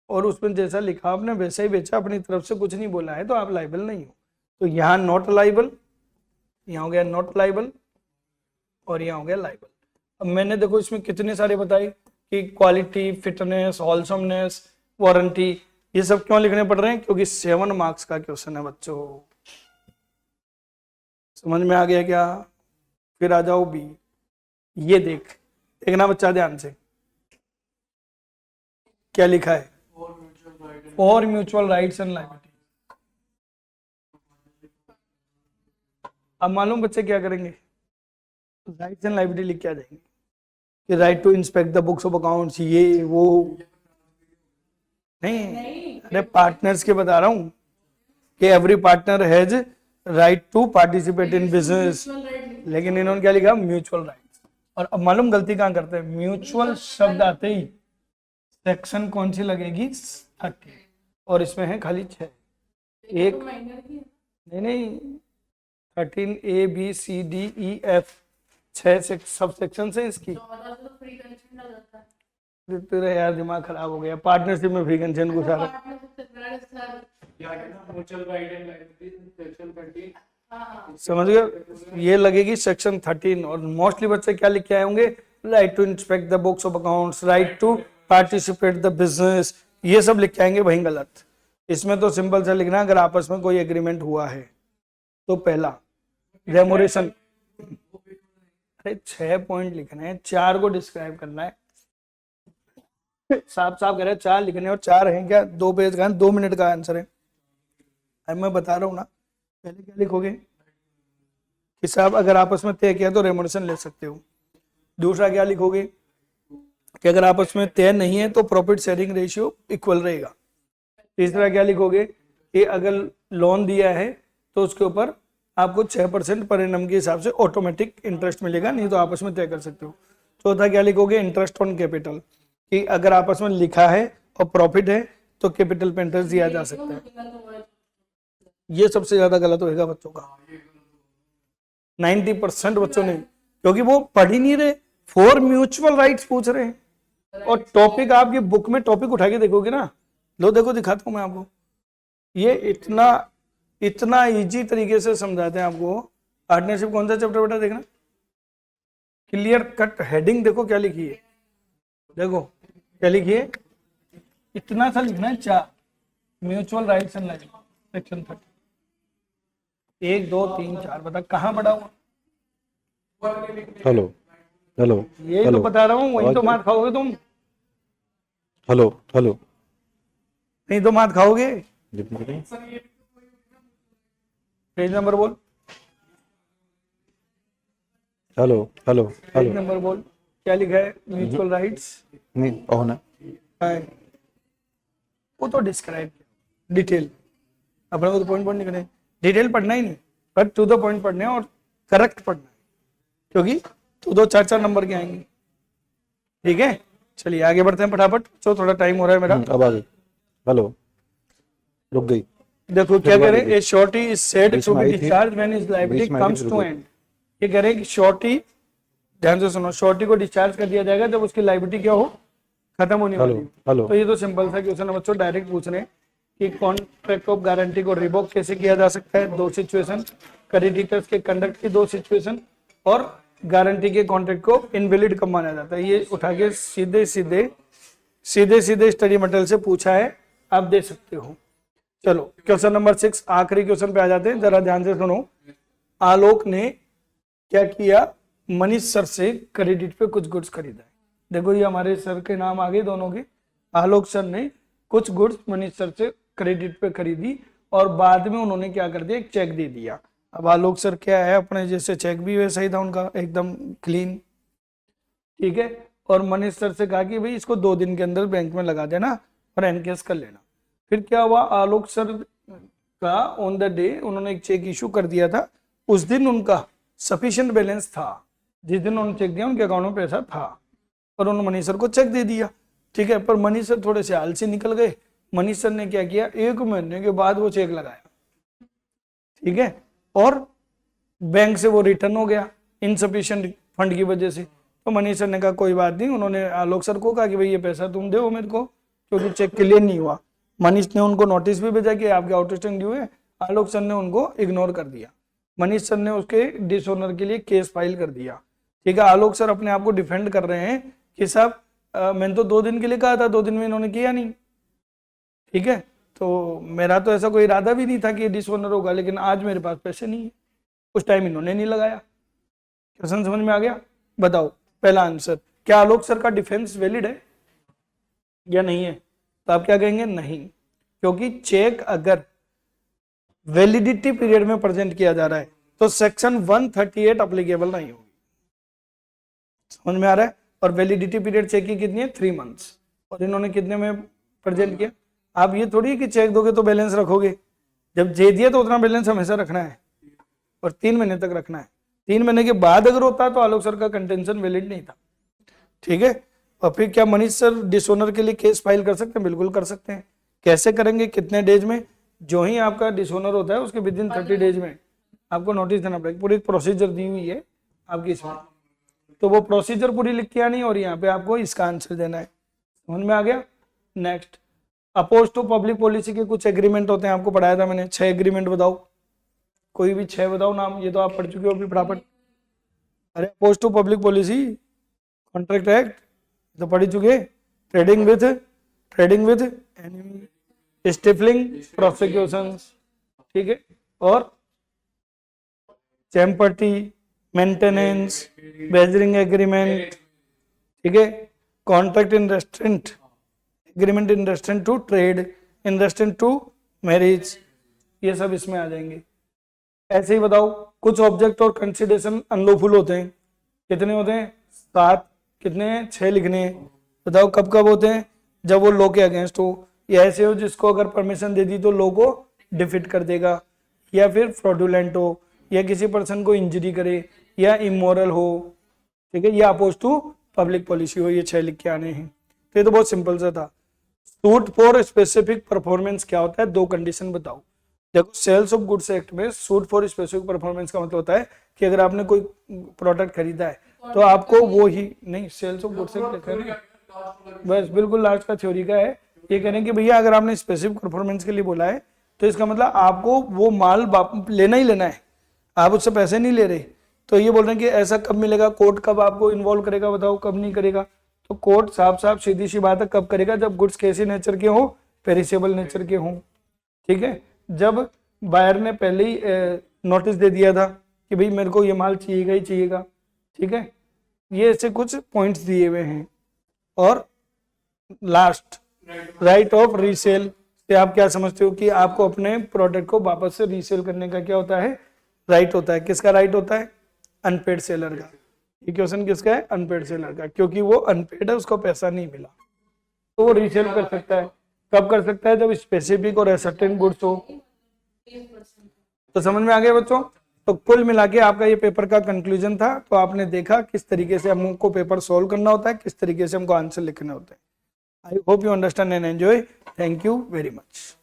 और उसमें जैसा लिखा आपने वैसा ही बेचा, अपनी तरफ से कुछ नहीं बोला है, तो आप लाइबल नहीं हो। तो यहाँ नॉट लाइबल, यहाँ हो गया नॉट लाइबल, और यहाँ हो गया लाइबल। अब मैंने देखो इसमें कितने सारे बताए कि क्वालिटी, फिटनेस, होलसमनेस, वारंटी, ये सब क्यों लिखने पड़ रहे हैं, क्योंकि 7 मार्क्स का क्वेश्चन है बच्चों। समझ में आ गया क्या। फिर आ जाओ बी, ये देखना बच्चा ध्यान से, क्या लिखा है, for mutual rights and liability. अब मालूम बच्चे क्या करेंगे, राइट्स एंड लायबिलिटी लिख के आ जाएंगे कि right to inspect the books of accounts, ये वो नहीं, अरे पार्टनर्स के बता रहा हूं कि every partner has right to participate in business, लेकिन इन्होंने क्या लिखा, म्यूचुअल राइट्स। और अब मालूम गलती कहां करते हैं, म्यूचुअल शब्द आते ही सेक्शन कौन सी लगेगी, 30, और इसमें है खाली 6, एक नहीं 13 A B C D E F, 6 sub section है इसकी। तेरा यार दिमाग खराब हो गया, पार्टनरशिप में फ्री कंसेंट घुसा रहा, समझ गए, ये लगेगी सेक्शन 13। और मोस्टली बच्चे क्या लिख के आए होंगे, right to inspect the books of accounts, right to participate the business, ये सब लिख के आएंगे, वही गलत। इसमें तो सिंपल सा लिखना, अगर आपस में कोई एग्रीमेंट हुआ है तो पहला रेमोरेशन, अरे 6 पॉइंट लिखने हैं, 4 को डिस्क्राइब करना है, साफ साफ कह रहे हैं 4 लिखने, और 4 हैं क्या, 2 पेज का, 2 मिनट का आंसर है। अब मैं बता रहा हूँ ना, पहले क्या लिखोगे कि साहब अगर आपस में तय किया तो रेमोरेशन ले सकते हो। दूसरा क्या लिखोगे कि अगर आपस में तय नहीं है तो प्रॉफिट शेयरिंग रेशियो इक्वल रहेगा। तीसरा क्या लिखोगे कि अगर लोन दिया है तो उसके ऊपर आपको 6% पर एनम के हिसाब से ऑटोमेटिक इंटरेस्ट मिलेगा, नहीं तो आपस में तय कर सकते हो। चौथा क्या लिखोगे, इंटरेस्ट ऑन कैपिटल, कि अगर आपस में लिखा है और प्रॉफिट है तो कैपिटल पे इंटरेस्ट दिया जा सकता है। ये सबसे ज्यादा गलत होगा बच्चों का, 90% बच्चों ने, क्योंकि वो पढ़ ही नहीं रहे, फॉर म्यूचुअल राइट्स पूछ रहे हैं। और टॉपिक आपकी बुक में टॉपिक उठा के देखोगे ना, लो देखो दिखाता हूं मैं आपको, ये इतना इजी तरीके से समझाते हैं आपको। पार्टनरशिप कौन सा चैप्टर बेटा, देखना क्लियर कट हेडिंग देखो क्या लिखी है, देखो क्या लिखी है, इतना सा लिखना है, 4 mutual rights and liability, section 30, 1 2 3 4, बता कहाँ पढ़ा हुआ। हेलो हेलो यही तो बता रहा हूँ, वही तो मार खाओगे तुम, हेलो हेलो, नहीं तो मार खाओगे। पेज नंबर बोल, hello hello page hello, number बोल, क्या लिखा है, म्यूचुअल राइट्स नहीं ऑन है, वो तो डिस्क्राइब डिटेल, अपने को तो पॉइंट पॉइंट लिखने, डिटेल पढ़ना ही नहीं, बट टू द पॉइंट पढ़ना है और करेक्ट पढ़ना है, क्योंकि तो 2 4 नंबर के आएंगे। ठीक है, चलिए आगे बढ़ते हैं फटाफट, तो थोड़ा टाइम हो रहा है मेरा। अब आ गई, हेलो रुक गई, देखो क्या कह रहे हैं, a surety is said beach to में बी आई थी, discharge when his beach liability में आई थी, कम्स रुक टू गई। एंड। ये कह रहे हैं कि शॉर्टी, ध्यान से सुनो, शॉर्टी को डिस्चार्ज कर दिया जाएगा जब उसकी लायबिलिटी क्या हो, खत्म होने वाली हेलो हो। हेलो, तो ये तो सिंपल सा क्वेश्चन है बच्चों, डायरेक्ट पूछ रहे हैं कि कॉन्ट्रैक्ट ऑफ गारंटी को रिवोक कैसे किया जा सकता है, 2 सिचुएशन, क्रेडिटर्स के कंडक्ट की 2 सिचुएशन, और गारंटी के कॉन्ट्रैक्ट को इनवैलिड कब माना जाता है। ये उठा के सीधे सीधे स्टडी मटेरियल से पूछा है, आप दे सकते हो। चलो क्वेश्चन नंबर 6, आखिरी क्वेश्चन पे आ जाते हैं, जरा ध्यान से सुनो। आलोक ने क्या किया, मनीष सर से क्रेडिट पे कुछ गुड्स खरीदा है। देखो ये हमारे सर के नाम आ गए दोनों के। आलोक सर ने कुछ गुड्स मनीष सर से क्रेडिट पे खरीदी और बाद में उन्होंने क्या कर दिया, एक चेक दे दिया। अब आलोक सर क्या है, अपने जैसे चेक भी वैसा ही था उनका, एकदम क्लीन, ठीक है। और मनीष सर से कहा कि भाई इसको 2 दिन के अंदर बैंक में लगा देना और एनकेस कर लेना। फिर क्या हुआ, आलोक सर का ऑन द डे उन्होंने एक चेक इशू कर दिया था, उस दिन उनका सफिशिएंट बैलेंस था, जिस दिन उन्होंने चेक दिया उनके अकाउंट में पैसा था और उन्होंने मनीष सर को चेक दे दिया, ठीक है। पर मनीष सर थोड़े से आलसी निकल गए। मनीष सर ने क्या किया, 1 महीने के बाद वो चेक लगाया, ठीक है, और बैंक से वो रिटर्न हो गया इनसफिशिएंट फंड की वजह से। तो मनीष सर ने कहा कोई बात नहीं, उन्होंने आलोक सर को कहा कि भाई ये पैसा तुम दो मेरे को, क्योंकि चेक क्लियर नहीं हुआ। मनीष ने उनको नोटिस भी भेजा कि आपके आउटस्टैंडिंग ड्यू है, आलोक सर ने उनको इग्नोर कर दिया। मनीष सर ने उसके डिसऑनर के लिए केस फाइल कर दिया, ठीक है। आलोक सर अपने आप को डिफेंड कर रहे हैं कि साहब मैंने तो 2 दिन के लिए कहा था, 2 दिन में इन्होंने किया नहीं, ठीक है। तो मेरा तो ऐसा कोई इरादा भी नहीं था कि डिसऑनर होगा, लेकिन आज मेरे पास पैसे नहीं है, उस टाइम इन्होंने नहीं लगाया। क्वेश्चन समझ में आ गया? बताओ पहला आंसर, क्या आलोक सर का डिफेंस वैलिड है या नहीं है? तो आप क्या कहेंगे, नहीं, क्योंकि चेक अगर वैलिडिटी पीरियड में प्रेजेंट किया जा रहा है तो सेक्शन 138 अप्लीकेबल नहीं होगी। समझ में आ रहा है? और वैलिडिटी पीरियड चेक की कितनी है, 3 मंथ्स, और इन्होंने कितने में प्रेजेंट किया। आप ये थोड़ी कि चेक दोगे तो बैलेंस रखोगे, जब दे दिया तो उतना बैलेंस हमेशा रखना है और 3 महीने तक रखना है। 3 महीने के बाद अगर होता तो आलोक सर का कंटेंशन वैलिड नहीं था, ठीक है। और फिर क्या मनीष सर डिसऑनर के लिए केस फाइल कर सकते हैं? बिल्कुल कर सकते हैं। कैसे करेंगे, कितने डेज में? जो ही आपका डिसऑनर होता है उसके विद इन 30 डेज में आपको नोटिस देना पड़ेगा। पूरी प्रोसीजर दी हुई है आपकी इसमें, तो वो प्रोसीजर पूरी लिख के आनी और यहाँ पे आपको इसका आंसर देना है। समझ में आ गया? Next, opposed to public policy के कुछ एग्रीमेंट होते हैं, आपको पढ़ाया था मैंने। 6 एग्रीमेंट बताओ, कोई भी 6 बताओ नाम, ये तो आप पढ़ चुके हो अभी फटाफट। अरे opposed to public policy, contract act तो पढ़ चुके, trading with enemy, stifling prosecutions, ठीक है, और चैम्पर्टी, मेंटेनेंस, बेजरिंग एग्रीमेंट, ठीक है, contract in restraint, agreement in restraint to trade, in restraint to marriage, ये सब इसमें आ जाएंगे। ऐसे ही बताओ, कुछ ऑब्जेक्ट और कंसिडरेशन अनलॉफुल होते हैं, कितने होते हैं? 7, कितने हैं? 6 लिखने हैं। बताओ कब कब होते हैं? जब वो लॉ के अगेंस्ट हो, या ऐसे हो जिसको अगर परमिशन दे दी तो लॉ को डिफीट कर देगा, या फिर फ्रॉडुलेंट हो, या किसी पर्सन को इंजरी करे, या इमोरल हो, ठीक है, या अपोज टू पब्लिक पॉलिसी हो। ये 6 लिख के आने हैं। तो ये तो बहुत सिंपल सा था। सूट फॉर स्पेसिफिक परफॉर्मेंस क्या होता है? 2 कंडीशन बताओ। देखो सेल्स ऑफ गुड्स एक्ट में सूट फॉर स्पेसिफिक परफॉर्मेंस का मतलब होता है कि अगर आपने कोई प्रोडक्ट खरीदा है तो आपको वो ही नहीं, सेल्स ऑफ गुड्स एक्ट लिखा है ना, बस बिल्कुल लास्ट का थ्योरी का है। ये कह रहे हैं कि भैया अगर आपने स्पेसिफिक परफॉर्मेंस के लिए बोला है तो इसका मतलब आपको वो माल लेना ही लेना है, आप उससे पैसे नहीं ले रहे। तो ये बोल रहे हैं कि ऐसा कब मिलेगा, कोर्ट कब आपको इन्वॉल्व करेगा, बताओ कब नहीं करेगा। तो कोर्ट साफ साफ सीधी सी बात है कब करेगा, जब गुड्स कैसे नेचर के हो, पेरिसेबल नेचर के हों, ठीक है। जब बायर ने पहले ही नोटिस दे दिया था कि भाई मेरे को ये माल चाहिएगा ही चाहिएगा, ठीक है। ये ऐसे कुछ पॉइंट्स दिए हुए हैं। और लास्ट, राइट ऑफ रीसेल से आप क्या समझते हो कि आपको अपने प्रोडक्ट को वापस से रीसेल करने का क्या होता है, राइट होता है। किसका राइट होता है? अनपेड सेलर का। ये क्वेश्चन किसका है? अनपेड सेलर का, क्योंकि वो अनपेड है, उसको पैसा नहीं मिला, तो वो रीसेल कर सकता है। कब कर सकता है? जब स्पेसिफिक और सर्टेन गुड्स हो। तो समझ में आ गया बच्चों? तो कुल मिला के आपका ये पेपर का कंक्लूजन था। तो आपने देखा किस तरीके से हमको पेपर सॉल्व करना होता है, किस तरीके से हमको आंसर लिखना होता है। I hope you understand and enjoy. Thank you very much.